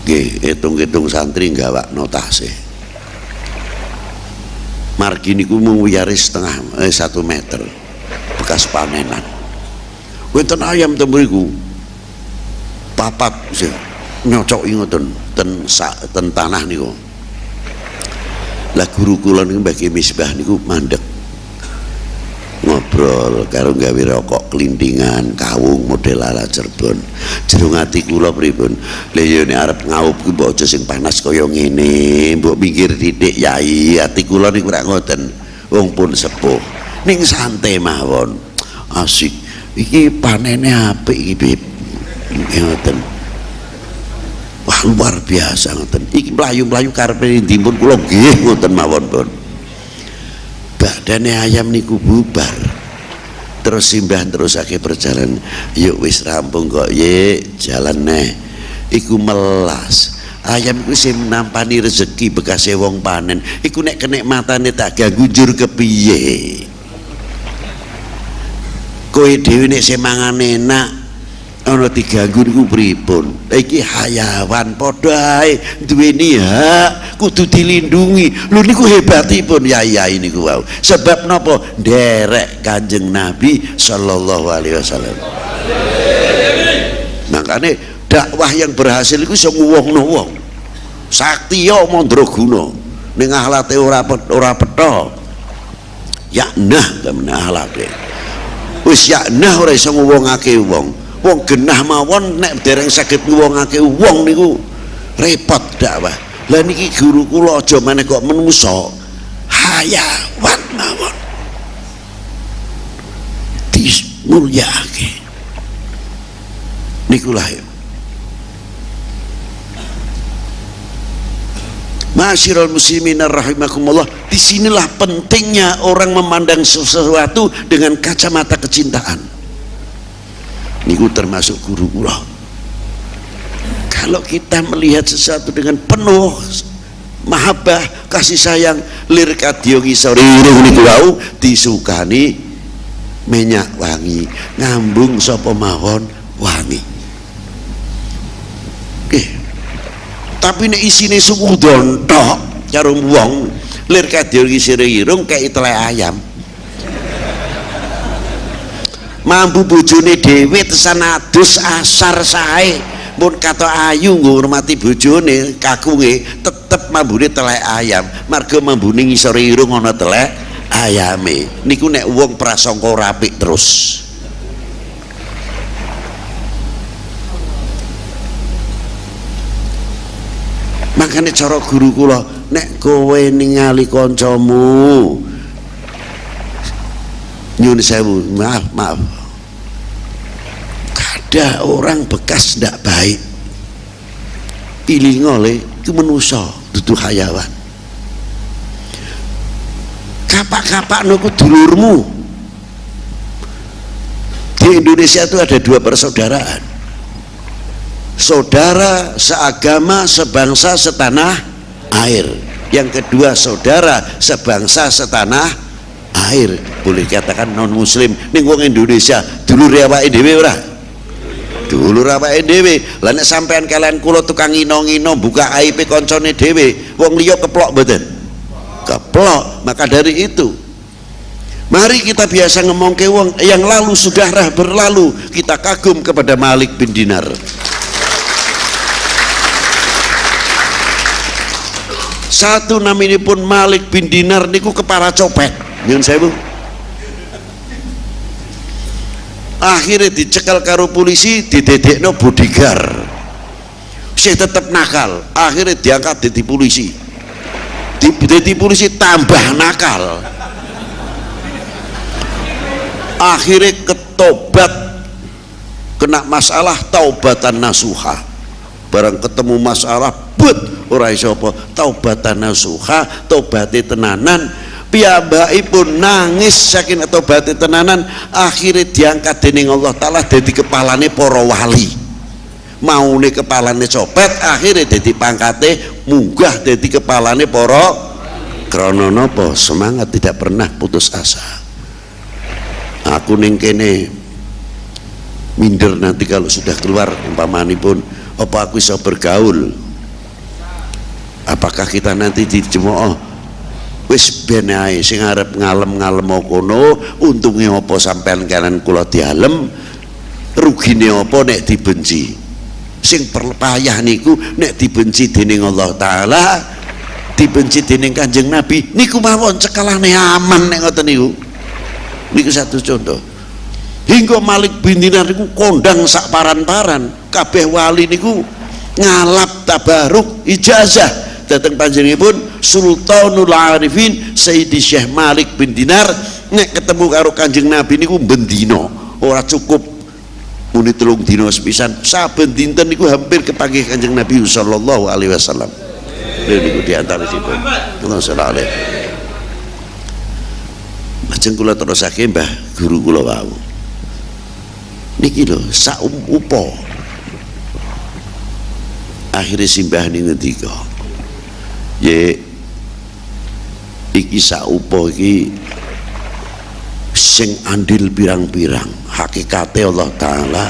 Nggih, hitung-hitung santri gawakno tasih. Margi niku mung wiyaris setengah 1 meter bekas panenan. Wonten ayam ten mriku. Papat sih. Nyocoki ngoten ten tanah niku. Lah guru kula niku bagi misbah niku mandeg ngobrol karo gawe rokok kelintingan kawung model ala Cirebon. Jero ati kula pripun? Lha ya nek arep ngaup ku mbok aja sing panas kaya ngene, mbok pinggir titik yai. Ati kula niku rak ngoten. Wong pun sepuh ning santai mawon. Asik. Iki panene apik iki, Bib. Ngoten. Wah luar biasa ngoten. Iki mlayu-mlayu karepe ndi pun kula nggih ngoten mawon pun. Badane ayam niku bubar. Terus simbah terusake perjalanan. Yuk wis rampung kok, ye jalan neh. Iku melas. Ayam iku sing nampani rezeki bekase wong panen. Iku nek kenikmatane tak ganggu njur kepiye? Kowe dhewe nek sing mangan enak ana diganggu niku pripun? Iki hayawan padha ae duweni hak kudu dilindungi. Lho niku hebatipun yai-yai niku wau. Sebab napa? Nderek Kanjeng Nabi sallallahu alaihi wasallam. Makane dakwah yang berhasil iku iso nguwuhno wong. Saktiya mandraguna. Ning akhlate ora petha. Ya nah temen akhlate. wis yaknah ora iso nguwongake wong. Wong genah mawon nek dereng saged nguwongake wong niku repot dakwah. Lah niki guru kula aja meneh kok menungso, hayawan mawon dimulyakake niku lah ya. Ma'asyiral muslimin rahimakumullah, disinilah pentingnya orang memandang sesuatu dengan kacamata kecintaan. Niku termasuk guru kula. Kalau kita melihat sesuatu dengan penuh mahabbah, kasih sayang, lir kadya ngisor irung niku wau disukani minyak wangi, ngambung sapa mawon wangi. Tapi nek isine sukudon tok karo wong lir kadya ngisor irung kaya telek ayam. Mambu bojone dhewe tesan adus asar sae pun kata ayu ngurmati bojone kakunge tetep mambune telek ayam, marga mambune ngisor irung ana telek ayame. Niku nek wong prasangka ora apik terus. Makanya cara guru kula, nek kowe ningali kancamu nyun sewu, maaf ada orang bekas ndak baik, pilih ngole itu manusia dudu hayawan. Kapak-kapak nuku dulurmu. Di Indonesia itu ada dua persaudaraan, saudara seagama, sebangsa, setanah air. Yang kedua saudara sebangsa, setanah air. Boleh katakan non muslim. Ning wong Indonesia dulur awake dhewe ora? Dulur awake dhewe. Lah nek sampean kalian kula tukang ngino-ngino buka aib koncone dhewe, wong liya keplok mboten? Keplok. Maka dari itu mari kita biasa ngomongke wong yang lalu sudah berlalu, kita kagum kepada Malik bin Dinar. Satu naminipun Malik bin Dinar niku kepala copet. Nyun sewu. Akhirnya dicekal karo polisi, didedekno bodyguard. Sing tetep nakal, akhirnya diangkat jadi polisi. Jadi polisi tambah nakal. Akhirnya ketobat, kena masalah taubatan nasuha. Barang ketemu masalah but ora iso apa, taubatan nasuha, tobaté tenanan. Piyambakipun nangis saking tobaté tenanan, akhirnya diangkat dening Allah Ta'ala dadi kepalane para wali. Maune kepalane copet, akhirnya dadi pangkate munggah dadi kepalane para krana napa? Semangat, tidak pernah putus asa. Aku ning kene minder nanti kalau sudah keluar umpamanipun, apa aku bisa bergaul? Apakah kita nanti di jemaah wis ben ae sing arep ngalem-ngalem kono, untunge apa sampean kanan kula dialem, rugine apa nek dibenci. Sing perpayah niku nek dibenci dening Allah Ta'ala, dibenci dening Kanjeng Nabi, niku mawon cekalane aman nek ngoten niku. Niku satu contoh. Hingga Malik bin Dinar niku kondang sak paran-paran, kabeh wali niku ngalap tabaruk ijazah dateng panjenenganipun Sultanul Arifin Sayyidi Syekh Malik bin Dinar. Nek ketemu karo Kanjeng Nabi niku bendino, ora cukup muni 3 dina sepisan, saben dinten niku hampir kepanggih Kanjeng Nabi sallallahu alaihi wasallam. Lha niku di antara sipun. Sallallahu alaihi. Lajeng kula terusake Mbah guru kula wau. Niki lho sak upo. Akhire simbah ning ngendika, ye iki saupo iki sing andil pirang-pirang, hakikate Allah Ta'ala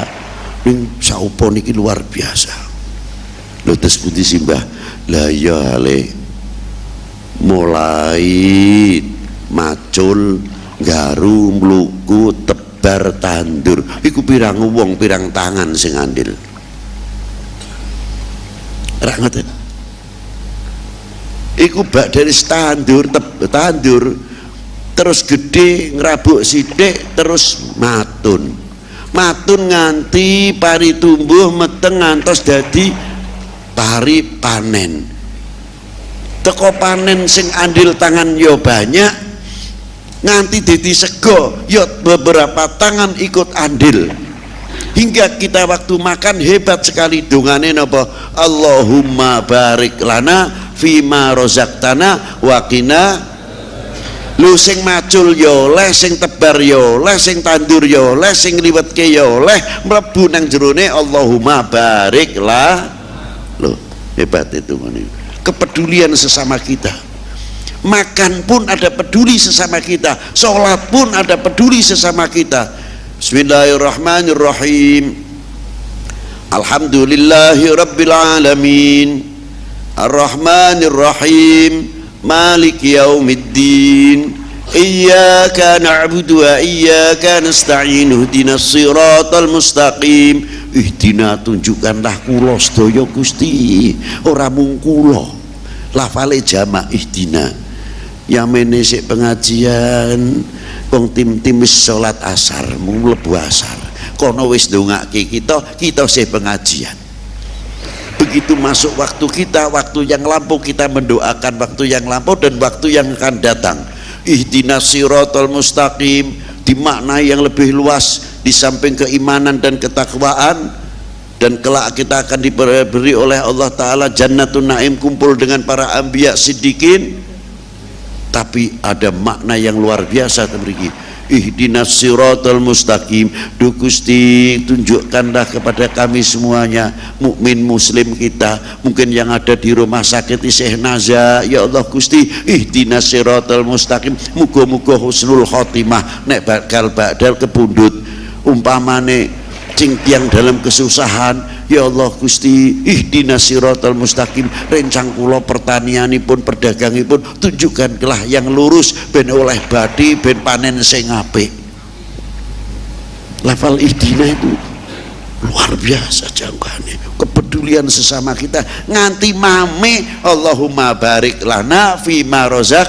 ning saupo niki luar biasa. Lho tes pundi simbah? Lah ya le mulai macul, garu, mluku, tebar, tandur iku pirang wong, pirang tangan sing andil. Ra ngoten. Iku bak dari tandur terus gede ngerabuk sithik terus matun nganti pari tumbuh meteng ngantos dadi pari panen. Teko panen sing andil tangan yo banyak nganti dadi sego yo beberapa tangan ikut andil, hingga kita waktu makan hebat sekali dongane napa, Allahumma barik lana fima rozaqtana wa qina. Lu sing macul yo oleh, sing tebar yo oleh, sing tandur yo oleh, sing liwetke yo oleh, mlebu nang jerone Allahumma barik lah. Loh, hebat itu. Kepedulian sesama kita. Makan pun ada peduli sesama kita, sholat pun ada peduli sesama kita. Bismillahirrahmanirrahim. Alhamdulillahi rabbil alamin, Ar-Rahmanirrahim, Maliki yaumiddin, Iyyaka na'budu wa iyyaka nasta'in, ihdinas siratal mustaqim. Ihdina, tunjukkanlah kula sedaya Gusti, ora mung kula. Lafale jamak ihdina. Ya mene sik pengajian wong tim-tim wis salat asar, mung mlebu asar. Kono wis ndongake kita sik pengajian. Begitu masuk waktu kita, waktu yang lampau, kita mendoakan waktu yang lampau dan waktu yang akan datang. Ihdinas siratal mustaqim dimaknai yang lebih luas, di samping keimanan dan ketakwaan, dan kelak kita akan diberi oleh Allah Ta'ala jannatun naim, kumpul dengan para anbiya siddiqin. Tapi ada makna yang luar biasa teman-teman. Ihdinas siratal mustaqim, duh Gusti tunjukkanlah kepada kami semuanya, mukmin muslim kita, mungkin yang ada di rumah sakit isih naza, ya Allah Gusti ihdinas siratal mustaqim, muga-muga husnul khotimah nek bakal kepundhut, umpamane sing tiyang dalam kesusahan, ya Allah Gusti ihdinas siratal mustaqim, rencang kula pertanianipun perdagangipun tunjukkanlah yang lurus ben oleh badi ben panen sing apik. Lafal ihdina itu luar biasa jangkauannya, kepedulian sesama kita nganti mame Allahumma barik lana fima rozak,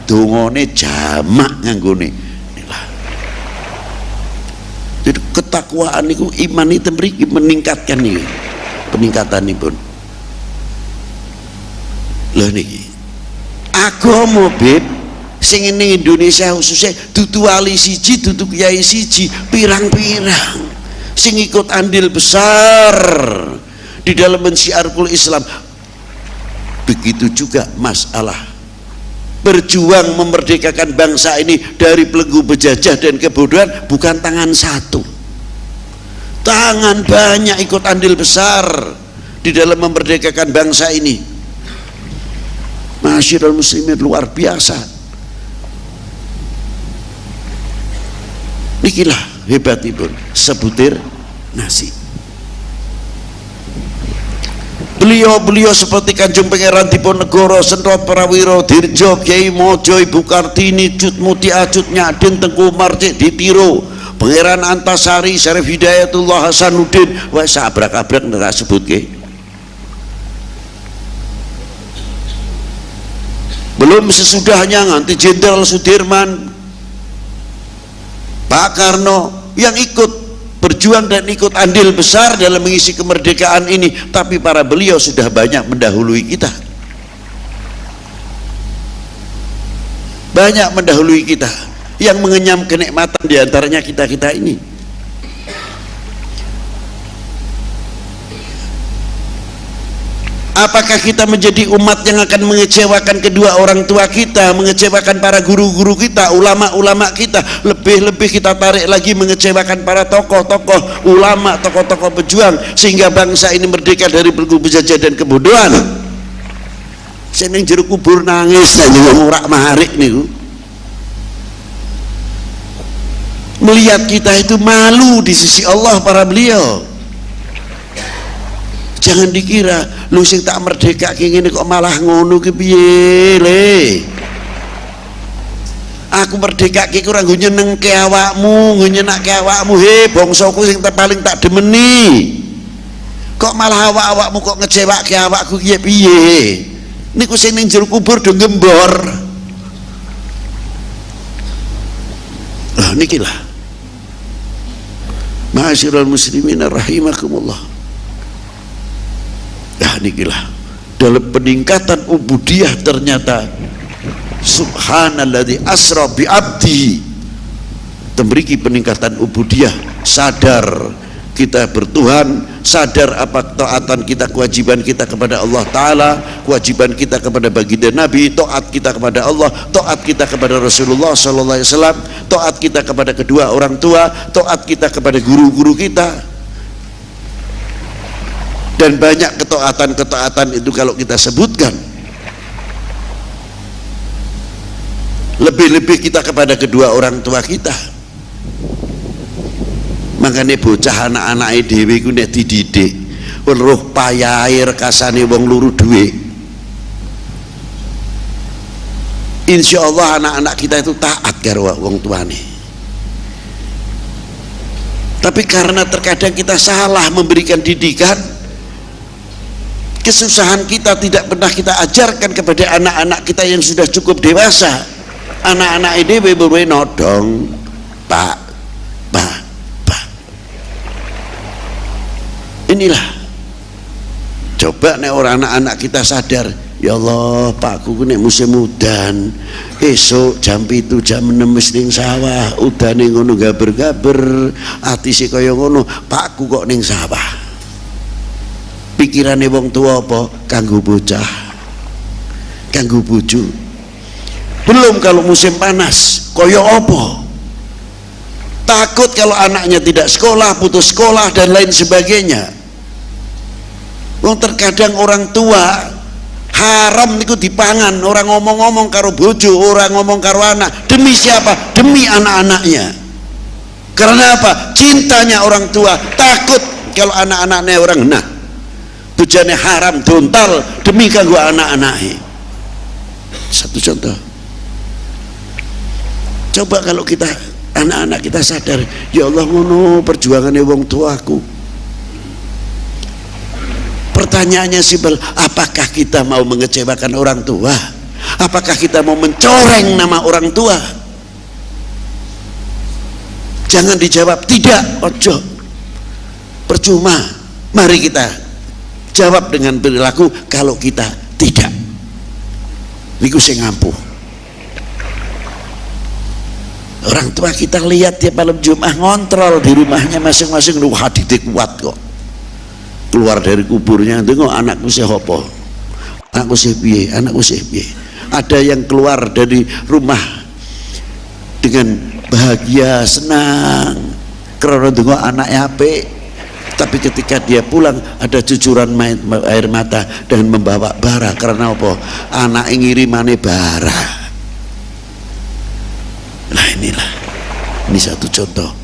dungane jamak nganggone. Jadi ketakwaan itu, iman itu meningkatkan nih, peningkatan ini pun. Loh niki, agama beb, sing ini Indonesia khususnya, dudu wali siji, dudu kiai siji, pirang-pirang, sing ikut andil besar di dalam mensiarkul Islam. Begitu juga masalah berjuang memerdekakan bangsa ini dari belenggu penjajah dan kebodohan, bukan tangan satu, tangan banyak ikut andil besar di dalam memerdekakan bangsa ini. Masyiral muslimin, luar biasa. Nikilah hebatipun sebutir nasi. Beliau seperti Kanjeng Pangeran Diponegoro, Sentot Prawiro, Dirjo, Kyai Mojo, Ibu Kartini, Cut Muti Acut, Nyadin, Tengku Marcik, Ditiro, Pangeran Antasari, Syarif Hidayatullah Hasanuddin, wah sabrak-abrak nggak sebut ke. Belum sesudahnya nganti Jenderal Sudirman, Pak Karno yang ikut berjuang dan ikut andil besar dalam mengisi kemerdekaan ini, tapi para beliau sudah banyak mendahului kita, banyak mendahului kita, yang mengenyam kenikmatan diantaranya kita ini. Apakah kita menjadi umat yang akan mengecewakan kedua orang tua kita, mengecewakan para guru-guru kita, ulama-ulama kita, lebih-lebih kita tarik lagi mengecewakan para tokoh-tokoh ulama, tokoh-tokoh pejuang, sehingga bangsa ini merdeka dari belenggu penjajah dan kebodohan. Seneng jeruk kubur nangis dan juga murak maharik nih, melihat kita itu malu di sisi Allah para beliau. Jangan dikira lu sing tak merdeka kayak gini kok malah ngono ki piye le. Aku merdeka ki kurang nggo nyenengke awakmu, nggo nyenake awakmu, he bangsaku sing paling tak demeni. Kok malah awak-awakmu kok ngecewake awakku ki piye? Niku sing ning jero kubur do ngembor. Lah nikilah ma'asyiral muslimin rahimakumullah. Nah nikilah dalam peningkatan ubudiyah ternyata subhanalladzi asra bi abdihi, tembriki peningkatan ubudiyah, sadar kita bertuhan, sadar apa taatan kita, kewajiban kita kepada Allah Ta'ala, kewajiban kita kepada baginda Nabi, taat kita kepada Allah, taat kita kepada Rasulullah Sallallahu Alaihi Wasallam, taat kita kepada kedua orang tua, taat kita kepada guru-guru kita, dan banyak ketaatan-ketaatan itu kalau kita sebutkan. Lebih-lebih kita kepada kedua orang tua kita. Makanya bocah anak-anak dhewe iku nek dididik weruh payahe rekasane wong luru duwe, insyaallah anak-anak kita itu taat karo wong tuane. Tapi karena terkadang kita salah memberikan didikan, kesusahan kita tidak pernah kita ajarkan kepada anak-anak kita yang sudah cukup dewasa. Anak-anak dhewe beruwe nodong, Pak. Inilah coba nek orang anak-anak kita sadar, ya Allah pakku nek musim udan esok jam 7 jam 6 mesti ning sawah, udane ngono gaber-gaber, ati sik kaya ngono, pakku kok ning sawah. Pikirane wong tua apa? Kanggo bocah, kanggo bojo. Belum kalau musim panas kaya apa? Takut kalau anaknya tidak sekolah, putus sekolah dan lain sebagainya. Wong terkadang orang tua haram niku dipangan, orang ngomong-ngomong karo bojo, orang ngomong karo anak, demi siapa? Demi anak-anaknya. Karena apa? Cintanya orang tua, takut kalau anak-anaknya orang nah bojone haram dontal demi kanggo anak-anaknya. Satu contoh. Coba kalau kita anak-anak kita sadar, ya Allah ngono perjuangannya wong tuaku. Pertanyaannya simpel, apakah kita mau mengecewakan orang tua? Apakah kita mau mencoreng nama orang tua? Jangan dijawab tidak, ojo, percuma. Mari kita jawab dengan perilaku kalau kita tidak. Niku sing ngampuh. Orang tua kita lihat tiap malam Jumat ngontrol di rumahnya masing-masing, hadite kuat kok. Keluar dari kuburnya tengok anakku sih apa, anakku sih piye, anakku sih piye. Ada yang keluar dari rumah dengan bahagia, senang karena tengok anaknya apik, tapi ketika dia pulang ada cucuran air mata dan membawa bara. Karena apa? Anak ngirimane bara. Nah inilah, ini satu contoh.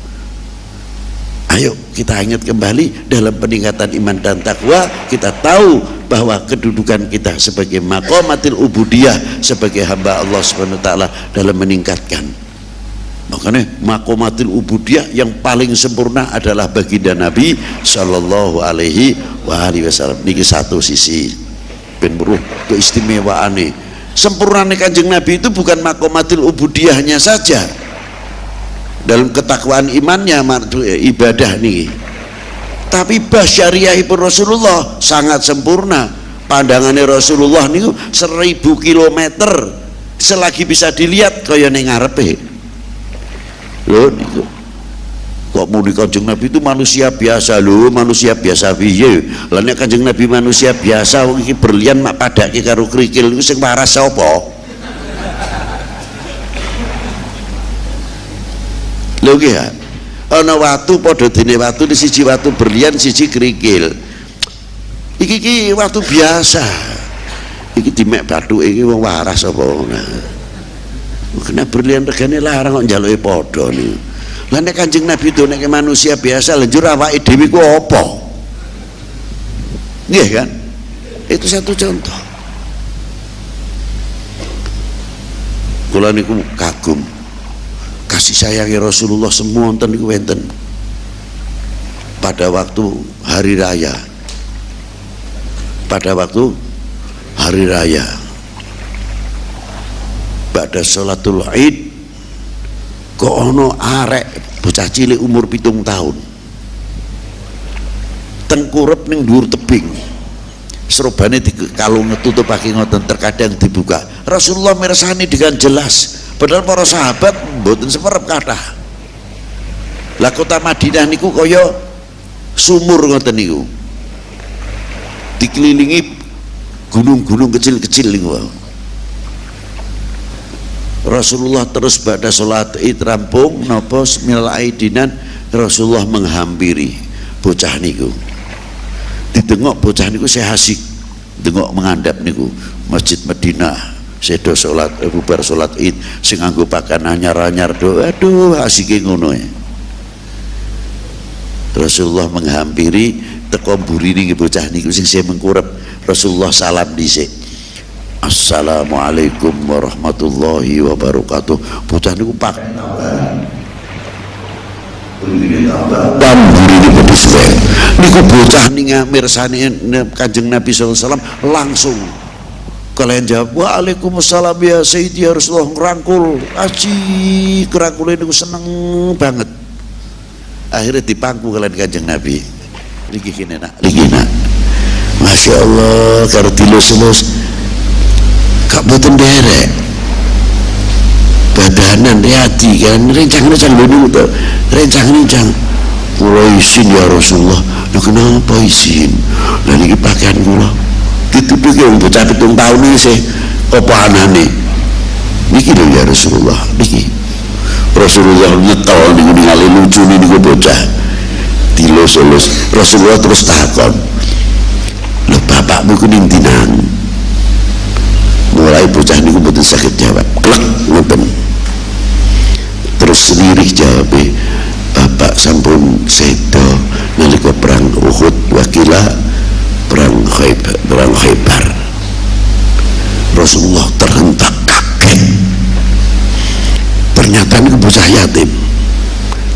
Ayo kita ingat kembali dalam peningkatan iman dan takwa, kita tahu bahwa kedudukan kita sebagai maqamatil ubudiyah, sebagai hamba Allah Subhanahu wa taala dalam meningkatkan. Makanya maqamatil ubudiyah yang paling sempurna adalah baginda Nabi sallallahu alaihi wasallam. Niki satu sisi ben beruh keistimewaane. Sempurnane Kanjeng Nabi itu bukan maqamatil ubudiyahnya saja, dalam ketakwaan imannya, ibadah nih, tapi basyariahipun Rasulullah sangat sempurna. Pandangannya Rasulullah nih 1000 kilometer selagi bisa dilihat kaya ning ngarepe. Lho niku kok muni Kanjeng Nabi itu manusia biasa. Lho manusia biasa piye? Lah nek Kanjeng Nabi manusia biasa wong iki berlian mak padake karo krikil niku sing waras sapa? Lho nggih ya, ana watu padha dene watu, di siji watu berlian, siji kerikil. Iki watu biasa. Iki dimek bathuke iki wong waras apa ngono. Kena berlian regane larang kok njaluke padha niku. Lah nek Kanjeng Nabi doneke manusia biasa, lenjur awake dhewe ku apa? Nggih kan? Itu satu contoh. Kula niku kagum kasih sayangnya Rasulullah semua wonten niku wonten pada waktu hari raya, pada waktu hari raya pada sholatul Id kok ono arek bocah cilik umur 7 tahun tengkurep ning dhuwur tebing, serobane dikalung tutup pakai ngoten, terkadang dibuka. Rasulullah mirsani dengan jelas, padahal para sahabat mboten semerep kathah. Lah kota Madinah niku kaya sumur ngoten niku, dikelilingi gunung-gunung kecil-kecil niku. Rasulullah terus pada sholat id rampung napa minal aidinan, Rasulullah menghampiri bocah niku. Ditengok bocah niku saya asik tengok mengandap niku Masjid Madinah sedo sholat bubar sholat id sing nganggo pakan anyar-anyar do, aduh asike ngono ya. Rasulullah menghampiri teko mburi bocah niku sing saya mengkurep. Rasulullah salam dhisik, assalamualaikum warahmatullahi wabarakatuh. Bocah niku pakai dan ini pedeswe niku bocah ninga mirsani Kanjeng Nabi SAW langsung kalian jawab waalaikumsalam ya Sayyidi ya Rasulullah, ngerangkul aji kerangkulnya niku seneng banget. Akhirnya dipangku kalian Kanjeng Nabi lagi kini nak Masya Allah karo dilus-lus kak boten derek badanan hati kan rencang dulu tuh rencang kula izin ya Rasulullah. Nah kenapa izin? Lah niki pakaian kula dituduh yang bocah 7 tahun ini sih apa anane niki lho ya Rasulullah. Niki Rasulullah nyetel niku ningali lucu niku bocah dilus-lus. Rasulullah terus takon, lho bapakmu ku ning dinan? Mulai bocah niku mboten saged jawab, klek ngoten. Terus sendiri jawab, bapak sampun sedo nalika perang Uhud wakila perang Khaybar. Rasulullah terhentak kaget, ternyata ini bocah yatim.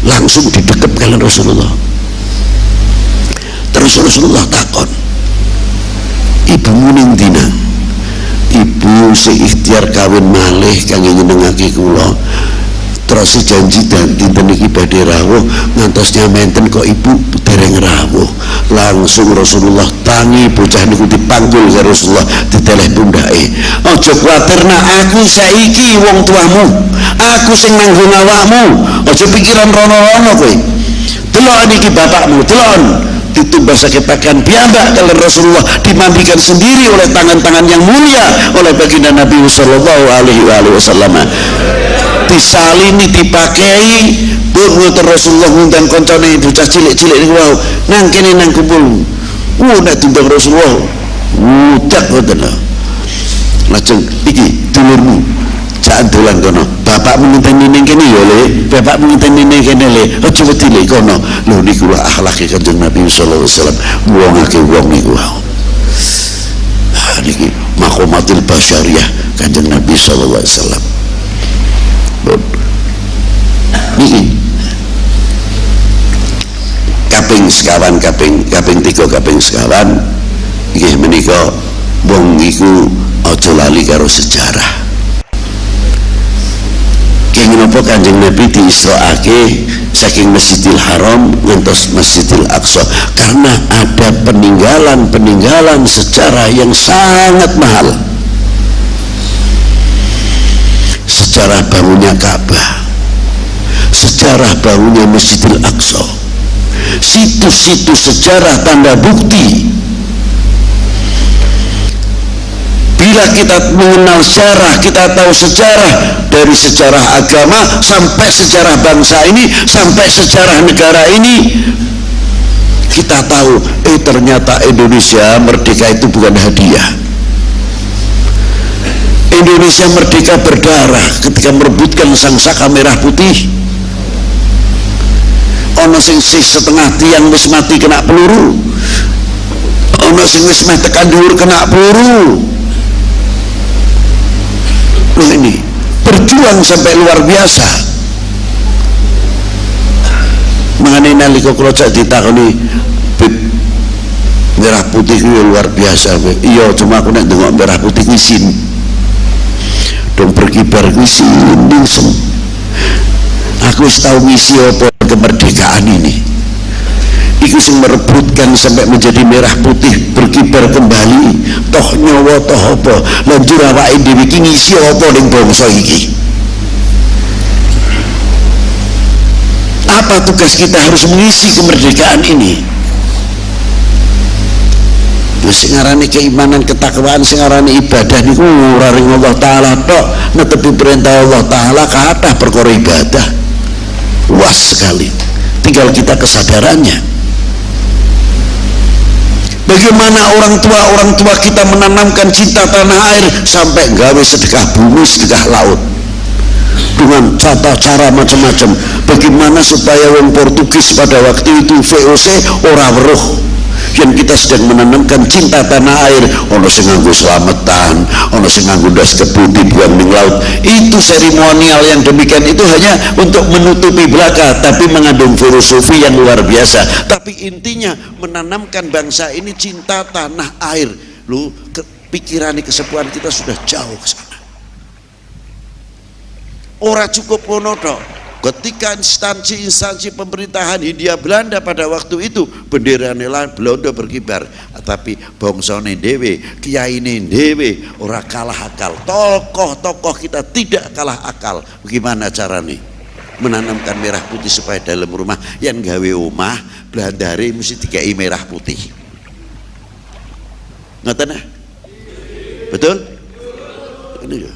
Langsung didekep kalian Rasulullah. Terus Rasulullah takon, ibumu ning dina? Ibu seikhtiar kawin malih kangge nyenengake kula. Terus janji dan dinten iki badhe rawuh ngantos nyamenten kok ibu dereng rawuh. Langsung Rasulullah tangi bocah niku dipanggul karo Rasulullah diteleh pundake. Aja kuwatir nak, aku saiki wong tuamu, aku sing nanggung awakmu. Aja pikiran rono-rono kowe. Delok niki bapakmu, delok ditumbasake pakaian piyambak kalian Rasulullah, dimandikan sendiri oleh tangan-tangan yang mulia oleh baginda Nabi sallallahu alaihi wasallam. Disalini dipakai pun Rasulullah ngundang koncone bocah cilik-cilik niku wau nang kene nang kumpul. Nek diundang Rasulullah udak ngoten lho. Lajeng iki dulurmu jan dolan kono, bapakmu ngenteni ning kene ya Le, bapakmu ngenteni ning kene Le, aja wedi le kono. Lho niku lho akhlake Kanjeng Nabi sallallahu alaihi wasallam, wong akeh wong niku wau. Niki maqamatil basyariyah Kanjeng Nabi sallallahu alaihi wasallam. Niki kaping sekawan kaping 3 kaping sekawan nggih menika wong iku aja lali karo sejarah. Kenapa Kanjeng Nabi diisraake saking Masjidil Haram ngantos Masjidil Aqsa? Karena ada peninggalan sejarah yang sangat mahal. Sejarah bangunnya Ka'bah, sejarah bangunnya Masjidil Aqsa, situs-situs sejarah tanda bukti. Bila kita mengenal sejarah, kita tahu sejarah dari sejarah agama sampai sejarah bangsa ini, sampai sejarah negara ini, kita tahu ternyata Indonesia merdeka itu bukan hadiah. Indonesia merdeka berdarah ketika merebutkan sang saka merah putih. Ono sing setengah tiang wis mati kena peluru, ono sing wis meh tekan dhuwur kena peluru. Loh, ini berjuang sampai luar biasa. Mengenai nalika kula cak ditakoni merah putih itu luar biasa. Iya, cuma aku nek ndengok merah putih kuwi sin dong berkibar kuwi sin ningsem. Aku tahu misi apa kemerdekaan ini. Iku sing merebutkan sampai menjadi merah putih berkibar kembali. Toh nyawa toh apa? Lanjur awake dhewe iki ngisi apa ning bangsa iki? Apa tugas kita harus mengisi kemerdekaan ini? Sing ngarani keimanan ketakwaan, sing ngarani ibadah niku ora ring Allah taala tok, netepi perintah Allah taala kathah perkara ibadah. Luas sekali. Tinggal kita kesadarannya. Bagaimana orang tua kita menanamkan cinta tanah air sampai gawe sedekah bumi, sedekah laut dengan cara macam-macam. Bagaimana supaya wong Portugis pada waktu itu VOC ora weruh yang kita sedang menanamkan cinta tanah air. Ono sing nganggo selamatan, ono sing nganggo das kebu dibuang ning laut. Itu seremonial yang demikian itu hanya untuk menutupi belaka, tapi mengandung filosofi yang luar biasa. Tapi intinya menanamkan bangsa ini cinta tanah air. Lu pikiran kesepuhan kita sudah jauh ke sana. Ora cukup ngono tok. Ketika instansi pemerintahan Hindia Belanda pada waktu itu bendera Belanda berkibar, tapi bangsane dhewe, kiyaine dhewe ora kalah akal. Tokoh-tokoh kita tidak kalah akal. Bagaimana caranya menanamkan merah putih supaya dalam rumah yang gawe omah Belandare mesti dikai merah putih? Ngoten ah? Betul? Ini ya.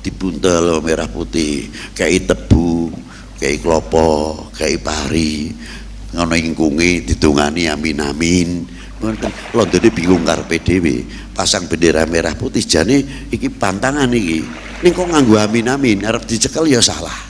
Dibuntel merah putih, kayak tebu, kayak klopo, kayak pari, ngono ingkungi ditungani amin amin. Londone bingung karepe dhewe, pasang bendera merah putih jane iki pantangan iki. Ning kok nganggo amin amin, arep dicekel ya salah.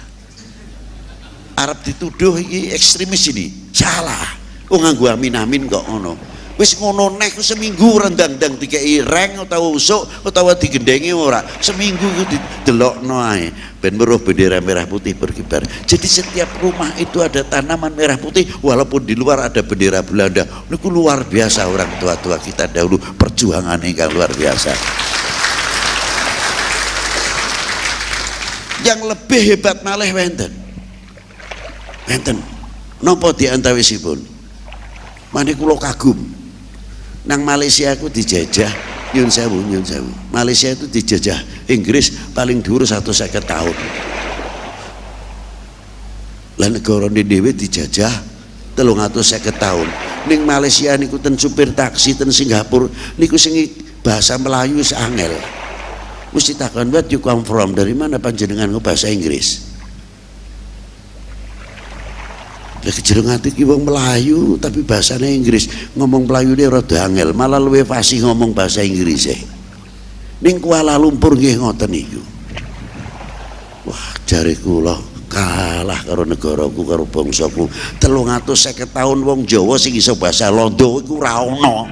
Arep dituduh iki ekstremis ini, salah. Oh nganggo amin amin kok ngono. Wis ngono neh seminggu rendang-dang dikei reng utawa usuk utawa digendengi ora, seminggu iku didelokno ae ben weruh bendera merah putih berkibar. Jadi setiap rumah itu ada tanaman merah putih walaupun di luar ada bendera Belanda. Niku luar biasa orang tua-tua kita dahulu, perjuangan ingkang luar biasa. Yang lebih hebat malih wenten napa diantawisipun mane kula kagum. Nang Malaysia aku dijajah nyun sewu. Malaysia itu dijajah Inggris paling dhuwur 150 tahun. Lah negara dhewe dijajah 350 tahun. Ning Malaysia niku ten supir taksi ten Singapura niku sing bahasa Melayu wis angel. Mesti takon, "Where you come from?" Dari mana panjenengan bahasa Inggris? Lah kejero ngati ki wong Melayu tapi bahasane Inggris, ngomong Melayu dia rada angel, malah luwih fasih ngomong bahasa Inggris. Ning Kuala Lumpur nggih ngoten niku. Wah, jare kula kalah karo negaraku, karo bangsaku. 350 tahun wong Jawa sing iso bahasa Londo iku ora ono.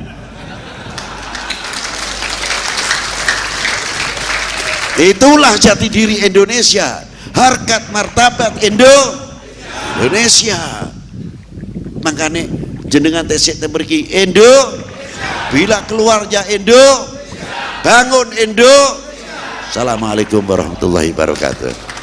Itulah jati diri Indonesia, harkat martabat Indonesia. Makanya jenengan tesik temerki Indo, bila keluarnya Indo, bangun Indo. Assalamualaikum warahmatullahi wabarakatuh.